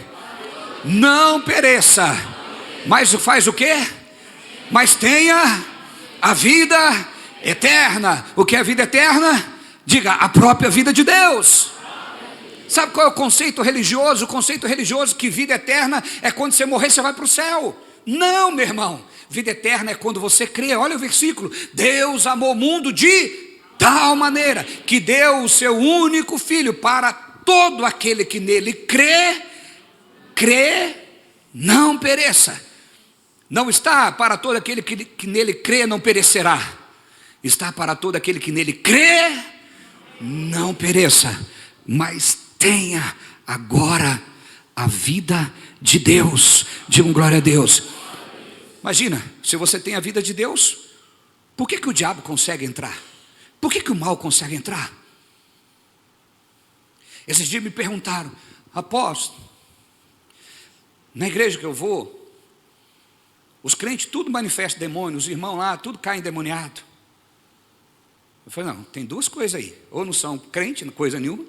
S1: não pereça, mas faz o quê? Mas tenha a vida eterna. O que é a vida eterna? Diga: a própria vida de Deus. Sabe qual é o conceito religioso? O conceito religioso que vida eterna é quando você morrer você vai para o céu. Não, meu irmão. Vida eterna é quando você crê. Olha o versículo: Deus amou o mundo de tal maneira que deu o seu único filho, para todo aquele que nele crê, não pereça. Não está para todo aquele que nele crê não perecerá. Está para todo aquele que nele crê, não pereça, mas tenha agora a vida de Deus. Diga glória a Deus. Imagina, se você tem a vida de Deus, por que o diabo consegue entrar? Por que o mal consegue entrar? Esses dias me perguntaram: apóstolo, na igreja que eu vou, os crentes tudo manifestam demônios, os irmãos lá tudo caem endemoniado. Eu falei: não, tem duas coisas aí: ou não são crentes, coisa nenhuma,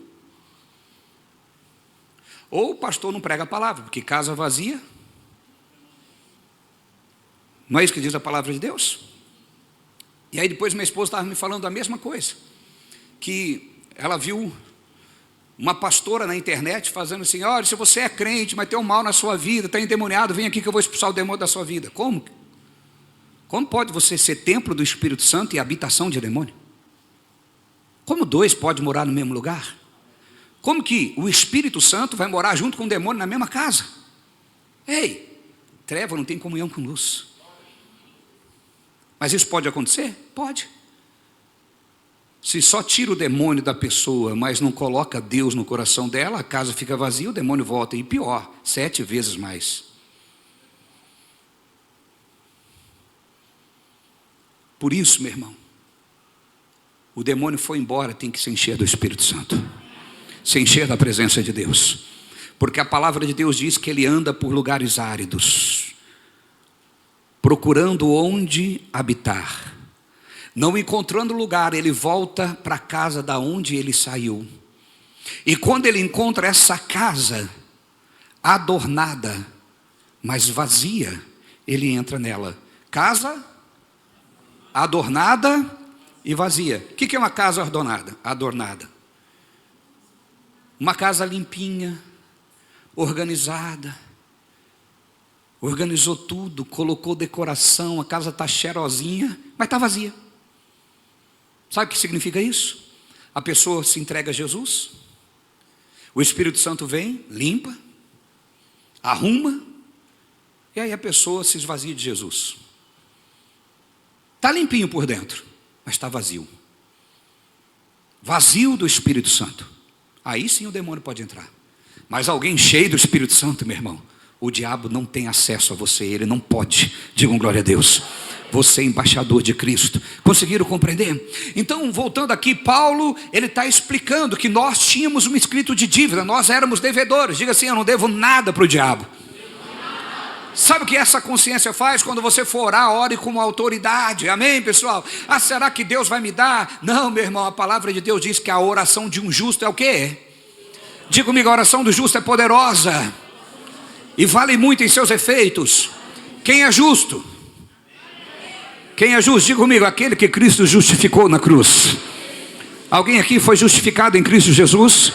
S1: ou o pastor não prega a palavra, porque casa vazia. Não é isso que diz a palavra de Deus? E aí depois minha esposa estava me falando a mesma coisa, que ela viu uma pastora na internet fazendo assim: olha, se você é crente, mas tem um mal na sua vida, está endemoniado, vem aqui que eu vou expulsar o demônio da sua vida. Como? Como pode você ser templo do Espírito Santo e habitação de demônio? Como dois podem morar no mesmo lugar? Como que o Espírito Santo vai morar junto com o demônio na mesma casa? Ei, treva não tem comunhão com luz. Mas isso pode acontecer? Pode. Se só tira o demônio da pessoa, mas não coloca Deus no coração dela, a casa fica vazia, o demônio volta, e pior, 7 vezes mais. Por isso, meu irmão, o demônio foi embora, tem que se encher do Espírito Santo, se encher da presença de Deus, porque a palavra de Deus diz que ele anda por lugares áridos. procurando onde habitar. Não encontrando lugar, ele volta para a casa da onde ele saiu. E quando ele encontra essa casa adornada, mas vazia, ele entra nela. Casa adornada e vazia. O que é uma casa adornada? Uma casa limpinha, organizada. Organizou tudo, colocou decoração, a casa está cheirosinha, mas está vazia. Sabe o que significa isso? A pessoa se entrega a Jesus, o Espírito Santo vem, limpa, arruma, e aí a pessoa se esvazia de Jesus. Está limpinho por dentro, mas está vazio. Vazio do Espírito Santo. Aí sim o demônio pode entrar. Mas alguém cheio do Espírito Santo, meu irmão, o diabo não tem acesso a você, ele não pode. Digam glória a Deus. Você é embaixador de Cristo. Conseguiram compreender? Então, voltando aqui, Paulo, ele está explicando que nós tínhamos um escrito de dívida, nós éramos devedores. Diga assim: eu não devo nada para o diabo. Sabe o que essa consciência faz? Quando você for orar, ore com autoridade. Amém, pessoal? Ah, será que Deus vai me dar? Não, meu irmão, a palavra de Deus diz que a oração de um justo é o quê? Diga comigo, a oração do justo é poderosa e vale muito em seus efeitos. Quem é justo? Quem é justo? Diga comigo, aquele que Cristo justificou na cruz. Alguém aqui foi justificado em Cristo Jesus?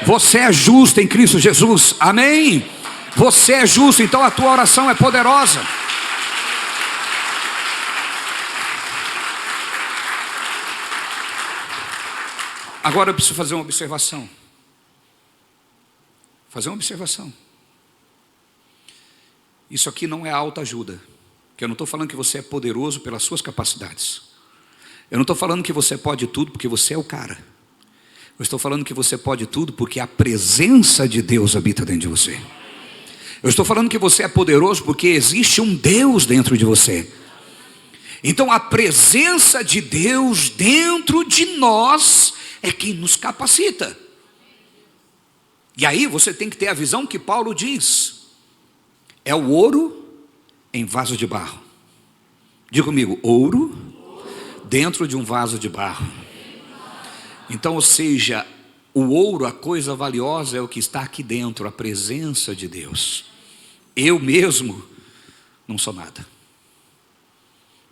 S1: Você é justo em Cristo Jesus. Amém? Você é justo, então a tua oração é poderosa. Agora eu preciso fazer uma observação. Isso aqui não é autoajuda. Porque eu não estou falando que você é poderoso pelas suas capacidades. Eu não estou falando que você pode tudo porque você é o cara. Eu estou falando que você pode tudo porque a presença de Deus habita dentro de você. Eu estou falando que você é poderoso porque existe um Deus dentro de você. Então a presença de Deus dentro de nós é quem nos capacita. E aí você tem que ter a visão que Paulo diz. É o ouro em vaso de barro. Diga comigo, ouro dentro de um vaso de barro. Então, ou seja, o ouro, a coisa valiosa é o que está aqui dentro, a presença de Deus. Eu mesmo não sou nada.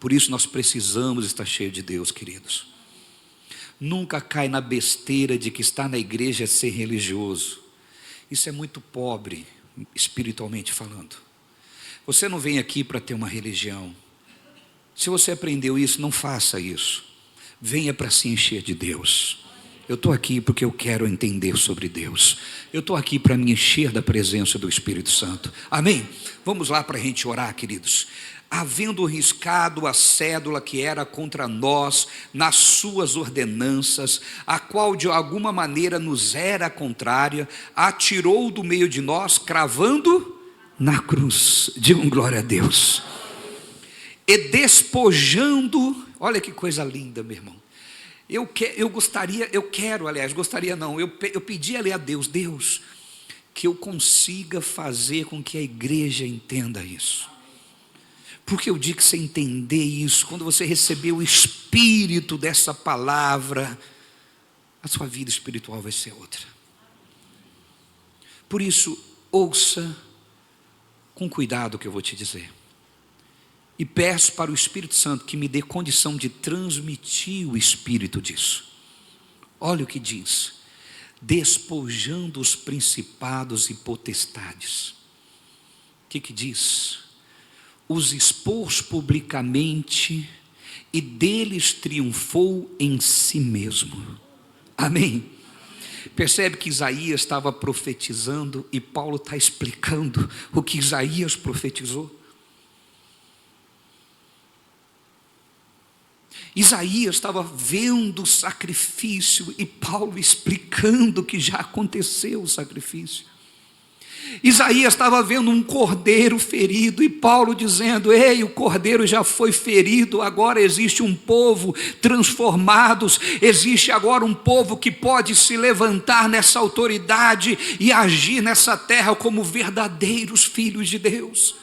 S1: Por isso nós precisamos estar cheios de Deus, queridos. Nunca cai na besteira de que estar na igreja é ser religioso. Isso é muito pobre, espiritualmente falando. Você não vem aqui para ter uma religião. Se você aprendeu isso, não faça isso. Venha para se encher de Deus. Eu estou aqui porque eu quero entender sobre Deus. Eu estou aqui para me encher da presença do Espírito Santo. Amém? Vamos lá para a gente orar, queridos. Havendo riscado a cédula que era contra nós nas suas ordenanças, a qual de alguma maneira nos era contrária, atirou do meio de nós, cravando na cruz. Digam glória a Deus. E despojando, olha que coisa linda, meu irmão. Eu pedi ali a Deus, que eu consiga fazer com que a igreja entenda isso. Porque eu digo que você entender isso, quando você receber o espírito dessa palavra, a sua vida espiritual vai ser outra. Por isso, ouça com cuidado o que eu vou te dizer. E peço para o Espírito Santo que me dê condição de transmitir o espírito disso. Olha o que diz: despojando os principados e potestades. O que diz? Os expôs publicamente e deles triunfou em si mesmo. Amém? Percebe que Isaías estava profetizando e Paulo está explicando o que Isaías profetizou. Isaías estava vendo o sacrifício e Paulo explicando que já aconteceu o sacrifício. Isaías estava vendo um cordeiro ferido e Paulo dizendo: ei, o cordeiro já foi ferido, agora existe um povo transformado, existe agora um povo que pode se levantar nessa autoridade e agir nessa terra como verdadeiros filhos de Deus.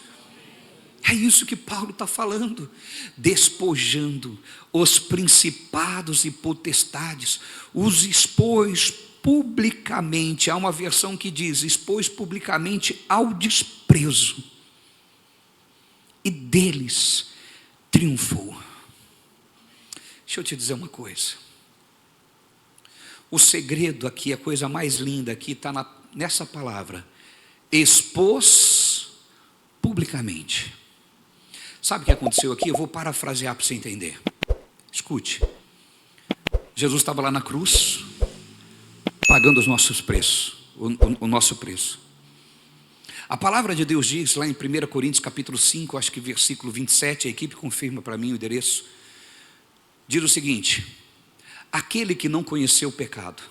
S1: É isso que Paulo está falando, despojando os principados e potestades, os expôs publicamente. Há uma versão que diz, expôs publicamente ao desprezo, e deles triunfou. Deixa eu te dizer uma coisa, o segredo aqui, a coisa mais linda aqui está nessa palavra, expôs publicamente. Sabe o que aconteceu aqui? Eu vou parafrasear para você entender. Escute. Jesus estava lá na cruz, pagando os nossos preços, o nosso preço. A palavra de Deus diz lá em 1 Coríntios capítulo 5, acho que versículo 27, a equipe confirma para mim o endereço, diz o seguinte: aquele que não conheceu o pecado.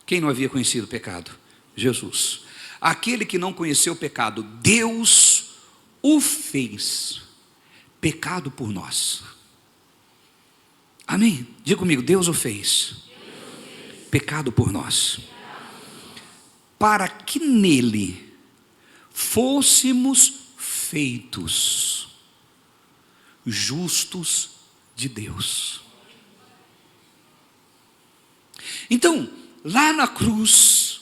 S1: Quem não havia conhecido o pecado? Jesus. Aquele que não conheceu o pecado, Deus o fez pecado por nós. Amém? Diga comigo, Deus o fez pecado por nós, para que nele fôssemos feitos justos de Deus. Então, lá na cruz,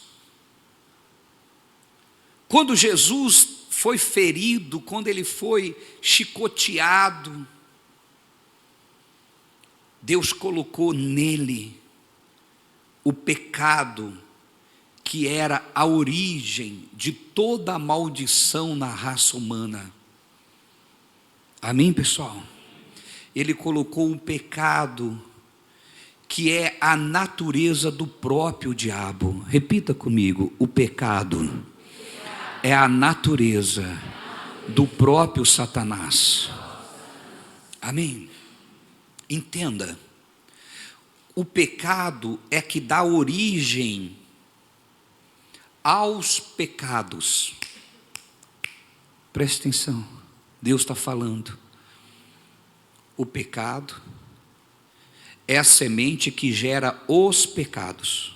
S1: quando Jesus foi ferido, quando ele foi chicoteado, Deus colocou nele o pecado que era a origem de toda a maldição na raça humana. Amém, pessoal? Ele colocou um pecado que é a natureza do próprio diabo. Repita comigo, o pecado é a natureza do próprio Satanás. Amém? Entenda, o pecado é que dá origem aos pecados. Preste atenção, Deus está falando. O pecado é a semente que gera os pecados.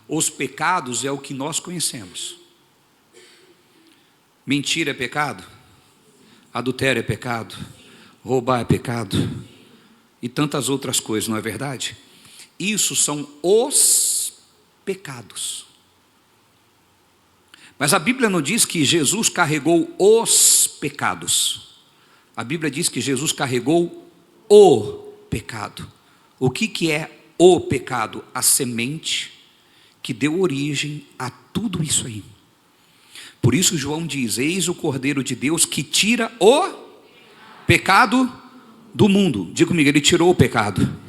S1: Os pecados é o que nós conhecemos. Mentira é pecado, adultério é pecado, roubar é pecado, e tantas outras coisas, não é verdade? Isso são os pecados. Mas a Bíblia não diz que Jesus carregou os pecados. A Bíblia diz que Jesus carregou o pecado. O que é o pecado? A semente que deu origem a tudo isso aí. Por isso João diz, eis o Cordeiro de Deus que tira o pecado do mundo. Diga comigo, ele tirou o pecado.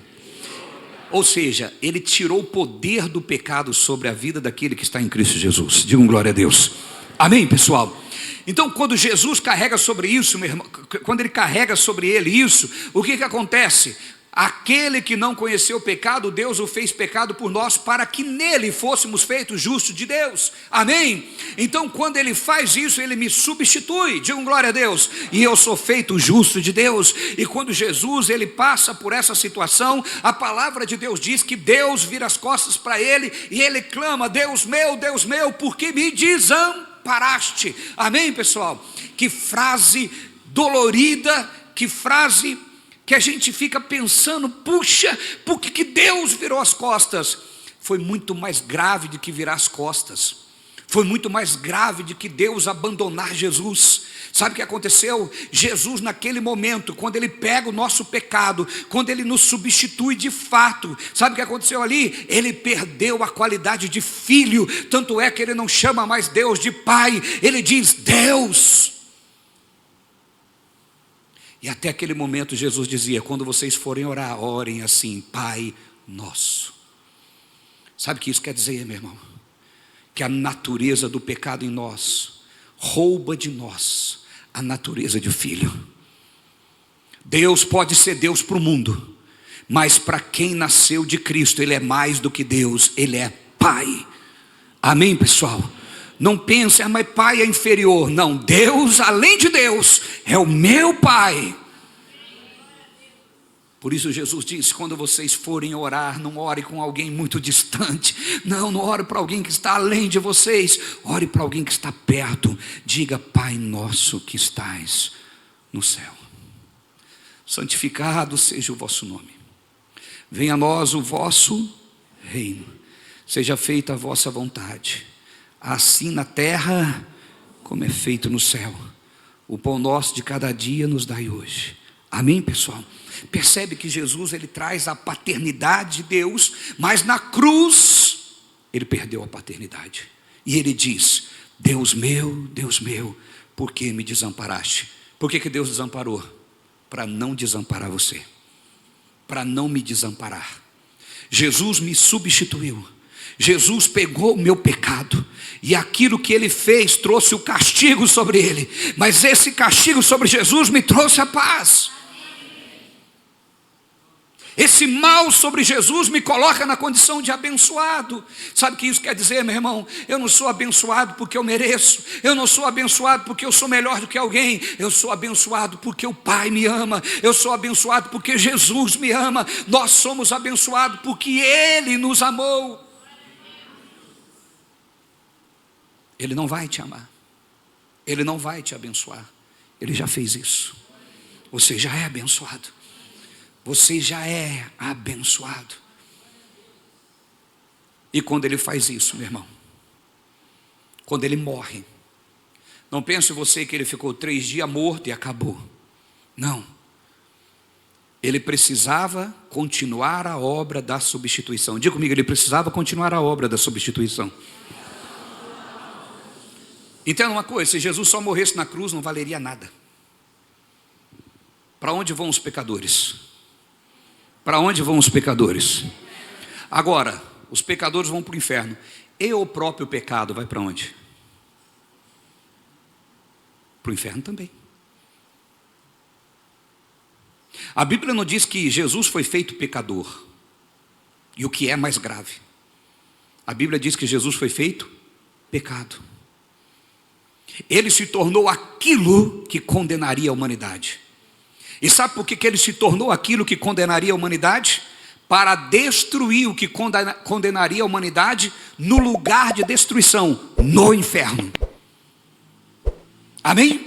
S1: Ou seja, ele tirou o poder do pecado sobre a vida daquele que está em Cristo Jesus. Digam glória a Deus. Amém, pessoal? Então, quando Jesus carrega sobre isso, meu irmão, quando ele carrega sobre ele isso, o que acontece? Aquele que não conheceu o pecado, Deus o fez pecado por nós, para que nele fôssemos feitos justos de Deus. Amém? Então, quando ele faz isso, ele me substitui. Digam glória a Deus. E eu sou feito justo de Deus. E quando Jesus, ele passa por essa situação, a palavra de Deus diz que Deus vira as costas para ele, e ele clama, Deus meu, por que me desamparaste? Amém, pessoal? Que frase dolorida, que frase que a gente fica pensando, puxa, por que Deus virou as costas? Foi muito mais grave do que virar as costas. Foi muito mais grave do que Deus abandonar Jesus. Sabe o que aconteceu? Jesus naquele momento, quando ele pega o nosso pecado, quando ele nos substitui de fato, sabe o que aconteceu ali? Ele perdeu a qualidade de filho, tanto é que ele não chama mais Deus de pai, ele diz Deus. E até aquele momento Jesus dizia, quando vocês forem orar, orem assim, Pai Nosso. Sabe o que isso quer dizer, meu irmão? Que a natureza do pecado em nós rouba de nós a natureza de filho. Deus pode ser Deus para o mundo, mas para quem nasceu de Cristo, Ele é mais do que Deus, Ele é Pai. Amém, pessoal? Não pense, mas pai é inferior. Não, Deus, além de Deus, é o meu Pai. Por isso Jesus disse: quando vocês forem orar, não ore com alguém muito distante, não ore para alguém que está além de vocês, ore para alguém que está perto. Diga: Pai nosso que estais no céu, santificado seja o vosso nome, venha a nós o vosso reino, seja feita a vossa vontade, assim na terra como é feito no céu. O pão nosso de cada dia nos dai hoje. Amém, pessoal? Percebe que Jesus, ele traz a paternidade de Deus, mas na cruz ele perdeu a paternidade. E ele diz: Deus meu, por que me desamparaste? Por que Deus desamparou? Para não desamparar você, para não me desamparar. Jesus me substituiu. Jesus pegou o meu pecado, e aquilo que ele fez trouxe o castigo sobre ele, mas esse castigo sobre Jesus me trouxe a paz. Esse mal sobre Jesus me coloca na condição de abençoado. Sabe o que isso quer dizer, meu irmão? Eu não sou abençoado porque eu mereço, eu não sou abençoado porque eu sou melhor do que alguém, eu sou abençoado porque o Pai me ama, eu sou abençoado porque Jesus me ama, nós somos abençoados porque Ele nos amou. Ele não vai te amar, Ele não vai te abençoar, Ele já fez isso. Você já é abençoado, você já é abençoado. E quando Ele faz isso, meu irmão, quando Ele morre, não pense você que Ele ficou 3 dias morto e acabou. Não, Ele precisava continuar a obra da substituição. Diga comigo: Ele precisava continuar a obra da substituição. Entenda uma coisa: se Jesus só morresse na cruz, não valeria nada. Para onde vão os pecadores? Para onde vão os pecadores? Agora, os pecadores vão para o inferno, e o próprio pecado vai para onde? Para o inferno também. A Bíblia não diz que Jesus foi feito pecador, e o que é mais grave, a Bíblia diz que Jesus foi feito pecado. Ele se tornou aquilo que condenaria a humanidade. E sabe por que ele se tornou aquilo que condenaria a humanidade? Para destruir o que condenaria a humanidade no lugar de destruição, no inferno. Amém?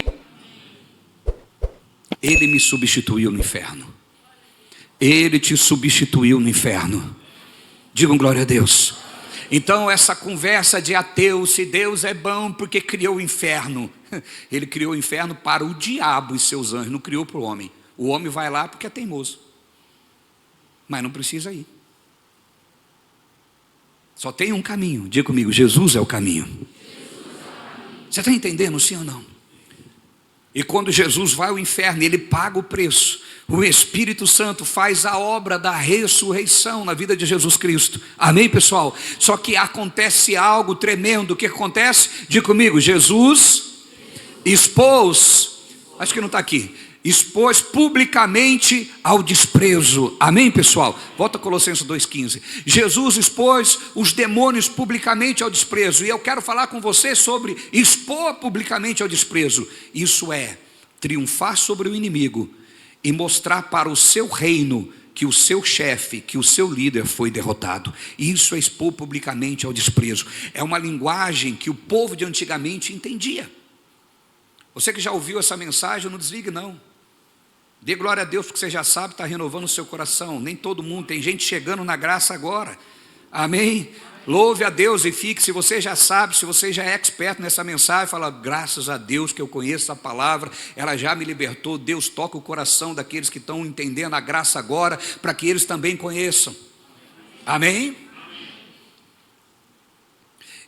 S1: Ele me substituiu no inferno. Ele te substituiu no inferno. Digam glória a Deus. Então essa conversa de ateu, se Deus é bom porque criou o inferno, Ele criou o inferno para o diabo e seus anjos, não criou para o homem. O homem vai lá porque é teimoso, mas não precisa ir. Só tem um caminho. Diga comigo: Jesus é o caminho. Você está entendendo, sim ou não? E quando Jesus vai ao inferno, Ele paga o preço. O Espírito Santo faz a obra da ressurreição na vida de Jesus Cristo. Amém, pessoal? Só que acontece algo tremendo. O que acontece? Diga comigo: Jesus expôs, acho que não está aqui, expôs publicamente ao desprezo. Amém, pessoal? Volta a Colossenses 2,15. Jesus expôs os demônios publicamente ao desprezo. E eu quero falar com você sobre expor publicamente ao desprezo. Isso é triunfar sobre o inimigo e mostrar para o seu reino que o seu chefe, que o seu líder foi derrotado. Isso é expor publicamente ao desprezo. É uma linguagem que o povo de antigamente entendia. Você que já ouviu essa mensagem, não desligue não. Dê glória a Deus, porque você já sabe, está renovando o seu coração. Nem todo mundo, tem gente chegando na graça agora. Amém? Louve a Deus e fique. Se você já sabe, se você já é expert nessa mensagem, fala: graças a Deus que eu conheço a palavra, ela já me libertou. Deus toca o coração daqueles que estão entendendo a graça agora, para que eles também conheçam. Amém?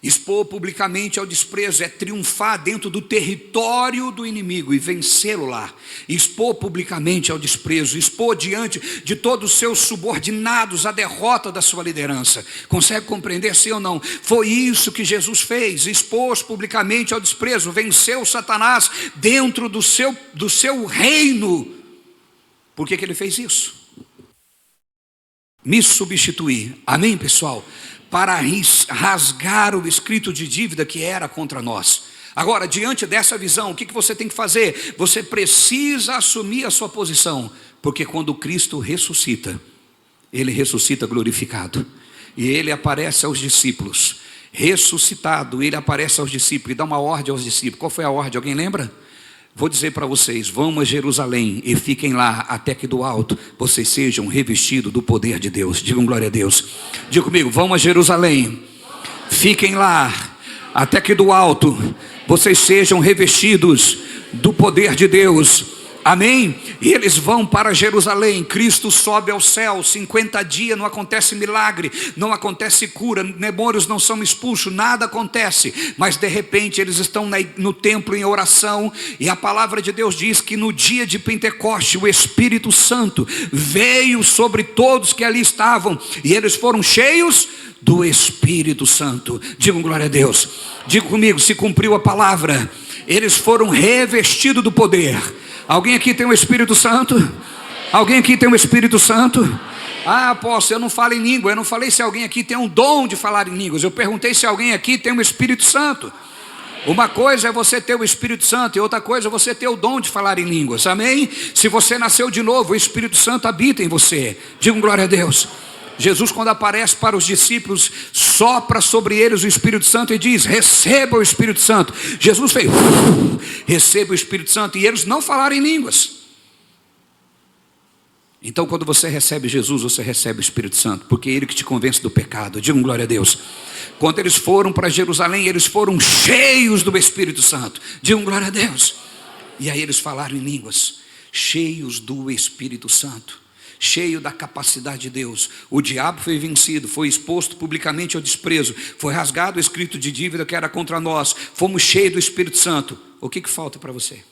S1: Expor publicamente ao desprezo é triunfar dentro do território do inimigo e vencê-lo lá. Expor publicamente ao desprezo, expor diante de todos os seus subordinados a derrota da sua liderança. Consegue compreender, sim ou não? Foi isso que Jesus fez: expôs publicamente ao desprezo, venceu Satanás dentro do seu reino. Por que ele fez isso? Me substituir. Amém, pessoal? Para rasgar o escrito de dívida que era contra nós. Agora, diante dessa visão, o que você tem que fazer? Você precisa assumir a sua posição, Porque quando Cristo ressuscita, Ele ressuscita glorificado. E Ele aparece aos discípulos. Ressuscitado, Ele aparece aos discípulos e dá uma ordem aos discípulos. Qual foi a ordem? Alguém lembra? Vou dizer para vocês: vão a Jerusalém e fiquem lá até que do alto vocês sejam revestidos do poder de Deus. Digam glória a Deus. Diga comigo: vão a Jerusalém, fiquem lá até que do alto vocês sejam revestidos do poder de Deus. Amém? E eles vão para Jerusalém. Cristo sobe ao céu, 50 dias, não acontece milagre, não acontece cura, demônios não são expulsos, nada acontece. Mas de repente eles estão no templo em oração, e a palavra de Deus diz que no dia de Pentecoste o Espírito Santo veio sobre todos que ali estavam, e eles foram cheios do Espírito Santo. Digam glória a Deus. Diga comigo: se cumpriu a palavra. Eles foram revestidos do poder. Alguém aqui tem o Espírito Santo? Alguém aqui tem o Espírito Santo? Ah, apóstolo, eu não falo em língua. Eu não falei se alguém aqui tem um dom de falar em línguas. Eu perguntei se alguém aqui tem o Espírito Santo. Uma coisa é você ter o Espírito Santo e outra coisa é você ter o dom de falar em línguas. Amém? Se você nasceu de novo, o Espírito Santo habita em você. Digam glória a Deus. Jesus, quando aparece para os discípulos, sopra sobre eles o Espírito Santo e diz: receba o Espírito Santo. Jesus fez: receba o Espírito Santo. E eles não falaram em línguas. Então, quando você recebe Jesus, você recebe o Espírito Santo, porque é Ele que te convence do pecado. Digam glória a Deus. Quando eles foram para Jerusalém, eles foram cheios do Espírito Santo. Digam glória a Deus. E aí eles falaram em línguas, cheios do Espírito Santo, cheio da capacidade de Deus. O diabo foi vencido, foi exposto publicamente ao desprezo, foi rasgado o escrito de dívida que era contra nós, fomos cheios do Espírito Santo. O que falta para você?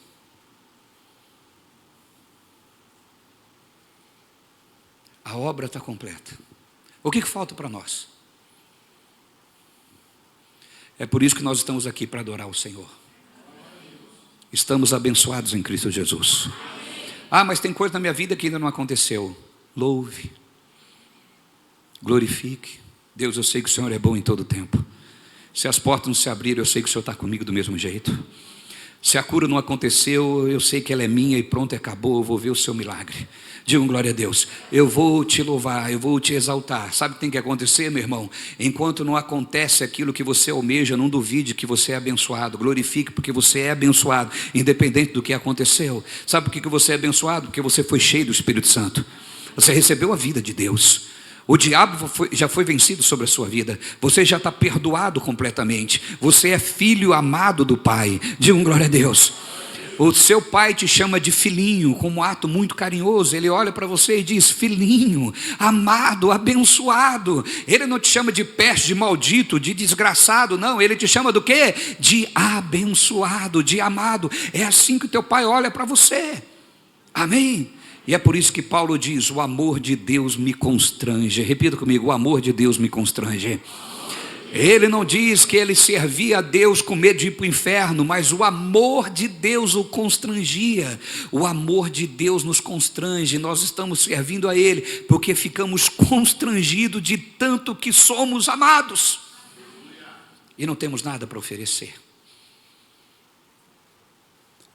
S1: A obra está completa. O que falta para nós? É por isso que nós estamos aqui, para adorar o Senhor. Estamos abençoados em Cristo Jesus. Ah, mas tem coisa na minha vida que ainda não aconteceu. Louve, glorifique. Deus, eu sei que o Senhor é bom em todo o tempo. Se as portas não se abriram, eu sei que o Senhor está comigo do mesmo jeito. Se a cura não aconteceu, eu sei que ela é minha e pronto, acabou, eu vou ver o seu milagre. Digam glória a Deus. Eu vou te louvar, eu vou te exaltar. Sabe o que tem que acontecer, meu irmão? Enquanto não acontece aquilo que você almeja, não duvide que você é abençoado. Glorifique porque você é abençoado, independente do que aconteceu. Sabe por que você é abençoado? Porque você foi cheio do Espírito Santo. Você recebeu a vida de Deus. O diabo já foi vencido sobre a sua vida. Você já está perdoado completamente. Você é filho amado do Pai. Digam glória a Deus. O seu pai te chama de filhinho, como um ato muito carinhoso. Ele olha para você e diz: filhinho, amado, abençoado. Ele não te chama de peste, de maldito, de desgraçado, não. Ele te chama do quê? De abençoado, de amado. É assim que o teu pai olha para você. Amém? E é por isso que Paulo diz: o amor de Deus me constrange. Repita comigo: o amor de Deus me constrange. Ele não diz que ele servia a Deus com medo de ir para o inferno, mas o amor de Deus o constrangia. O amor de Deus nos constrange. Nós estamos servindo a Ele porque ficamos constrangidos de tanto que somos amados e não temos nada para oferecer.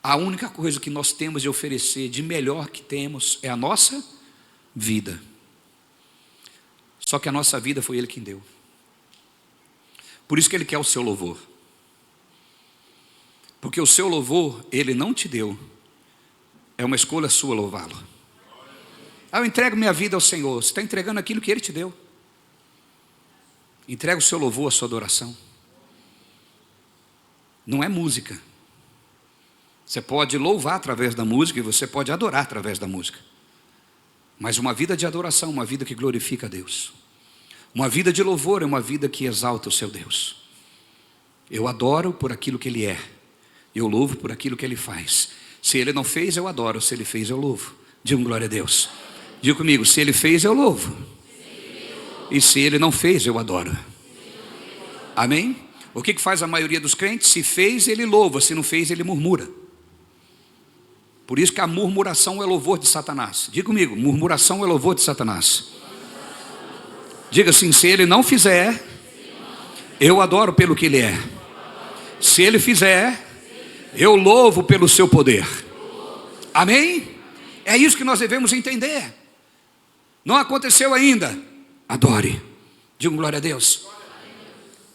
S1: A única coisa que nós temos de oferecer de melhor que temos é a nossa vida. Só que a nossa vida foi Ele quem deu. Por isso que Ele quer o seu louvor. Porque o seu louvor Ele não te deu. É uma escolha sua louvá-lo. Eu entrego minha vida ao Senhor. Você está entregando aquilo que Ele te deu. Entrega o seu louvor, a sua adoração. Não é música. Você pode louvar através da música e você pode adorar através da música. Mas uma vida de adoração, uma vida que glorifica a Deus. Uma vida de louvor é uma vida que exalta o seu Deus. Eu adoro por aquilo que Ele é. Eu louvo por aquilo que Ele faz. Se Ele não fez, eu adoro. Se Ele fez, eu louvo. Diga glória a Deus. Diga comigo: se Ele fez, eu louvo. E se Ele não fez, eu adoro. Amém? O que faz a maioria dos crentes? Se fez, ele louva. Se não fez, ele murmura. Por isso que a murmuração é louvor de Satanás. Diga comigo: murmuração é louvor de Satanás. Diga assim: se Ele não fizer, eu adoro pelo que Ele é. Se Ele fizer, eu louvo pelo seu poder. Amém? É isso que nós devemos entender. Não aconteceu ainda, adore. Diga glória a Deus.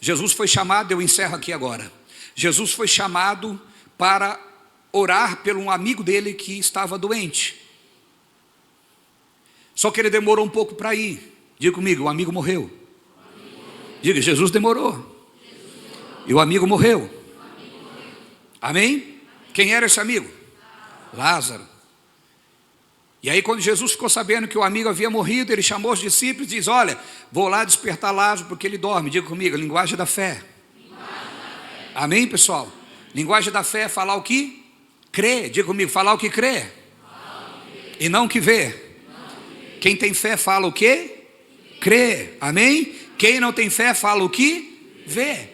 S1: Jesus foi chamado, eu encerro aqui agora. Jesus foi chamado para orar por um amigo dele que estava doente. Só que ele demorou um pouco para ir. Diga comigo, o amigo morreu. Diga, Jesus demorou. E o amigo morreu. Amém? Quem era esse amigo? Lázaro. E aí quando Jesus ficou sabendo que o amigo havia morrido, ele chamou os discípulos e diz: olha, vou lá despertar Lázaro porque ele dorme. Diga comigo, linguagem da fé. Amém, pessoal? Linguagem da fé é falar o que crê. Diga comigo, falar o que crê. E não o que vê. Quem tem fé fala o que crê. Amém? Quem não tem fé fala o que vê.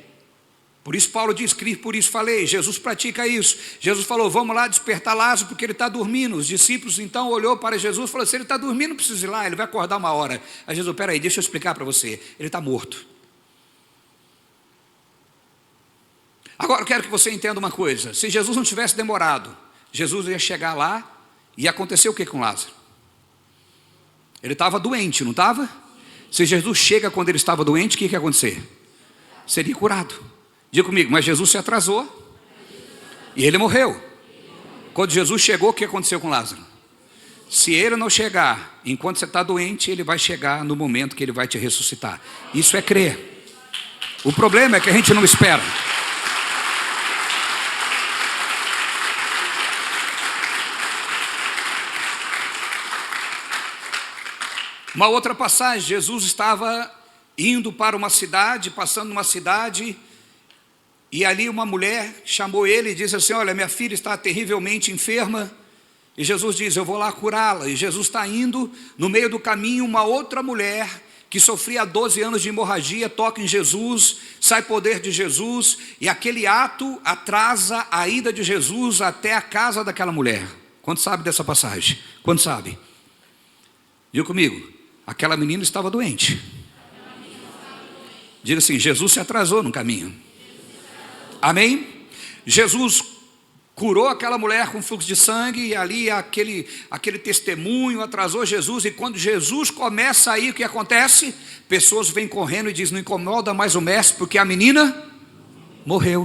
S1: Por isso Paulo diz, por isso falei, Jesus pratica isso. Jesus falou, vamos lá despertar Lázaro porque ele está dormindo. Os discípulos então olhou para Jesus e falou, se ele está dormindo não precisa ir lá, ele vai acordar uma hora. Aí Jesus, peraí, deixa eu explicar para você, ele está morto. Agora eu quero que você entenda uma coisa, se Jesus não tivesse demorado, Jesus ia chegar lá e ia acontecer o que com Lázaro? Ele estava doente, não estava? Se Jesus chega quando ele estava doente, o que ia acontecer? Seria curado. Diga comigo, mas Jesus se atrasou e ele morreu. Quando Jesus chegou, o que aconteceu com Lázaro? Se ele não chegar enquanto você está doente, ele vai chegar no momento que ele vai te ressuscitar. Isso é crer. O problema é que a gente não espera. Uma outra passagem, Jesus estava indo para uma cidade, passando numa cidade, e ali uma mulher chamou ele e disse assim, olha, minha filha está terrivelmente enferma, e Jesus diz, eu vou lá curá-la, e Jesus está indo, no meio do caminho, uma outra mulher, que sofria 12 anos de hemorragia, toca em Jesus, sai poder de Jesus, e aquele ato atrasa a ida de Jesus até a casa daquela mulher. Quanto sabe dessa passagem? Quanto sabe? Diga comigo, aquela menina estava doente. Diga assim, Jesus se atrasou no caminho. Amém? Jesus curou aquela mulher com fluxo de sangue, e ali aquele testemunho atrasou Jesus, e quando Jesus começa a ir, o que acontece? Pessoas vêm correndo e dizem, não incomoda mais o mestre, porque a menina morreu.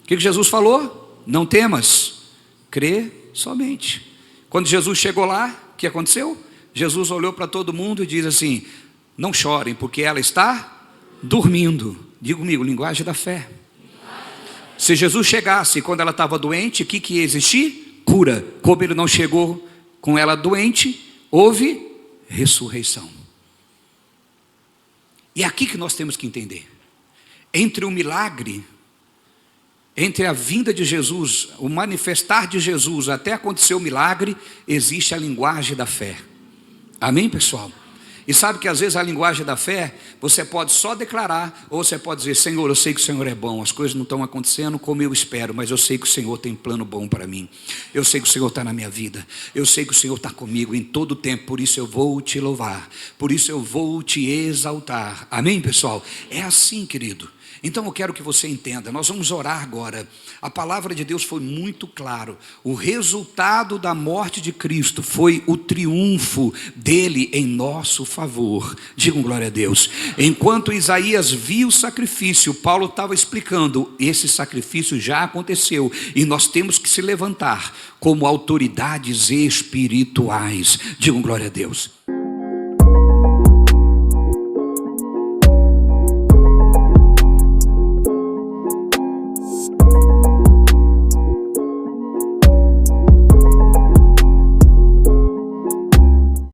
S1: O que Jesus falou? Não temas, crê somente. Quando Jesus chegou lá, o que aconteceu? Jesus olhou para todo mundo e diz assim, não chorem, porque ela está dormindo. Diga comigo, linguagem da fé. Se Jesus chegasse quando ela estava doente, o que ia existir? Cura. Como ele não chegou com ela doente, houve ressurreição. E é aqui que nós temos que entender. Entre o milagre, entre a vinda de Jesus, o manifestar de Jesus, até acontecer o milagre, existe a linguagem da fé. Amém, pessoal? E sabe que às vezes a linguagem da fé, você pode só declarar, ou você pode dizer, Senhor, eu sei que o Senhor é bom, as coisas não estão acontecendo como eu espero, mas eu sei que o Senhor tem plano bom para mim, eu sei que o Senhor está na minha vida, eu sei que o Senhor está comigo em todo o tempo, por isso eu vou te louvar, por isso eu vou te exaltar. Amém, pessoal? É assim, querido. Então eu quero que você entenda, nós vamos orar agora. A palavra de Deus foi muito claro. O resultado da morte de Cristo foi o triunfo dele em nosso favor. Digam glória a Deus. Enquanto Isaías viu o sacrifício, Paulo estava explicando, esse sacrifício já aconteceu e nós temos que se levantar como autoridades espirituais. Digam glória a Deus.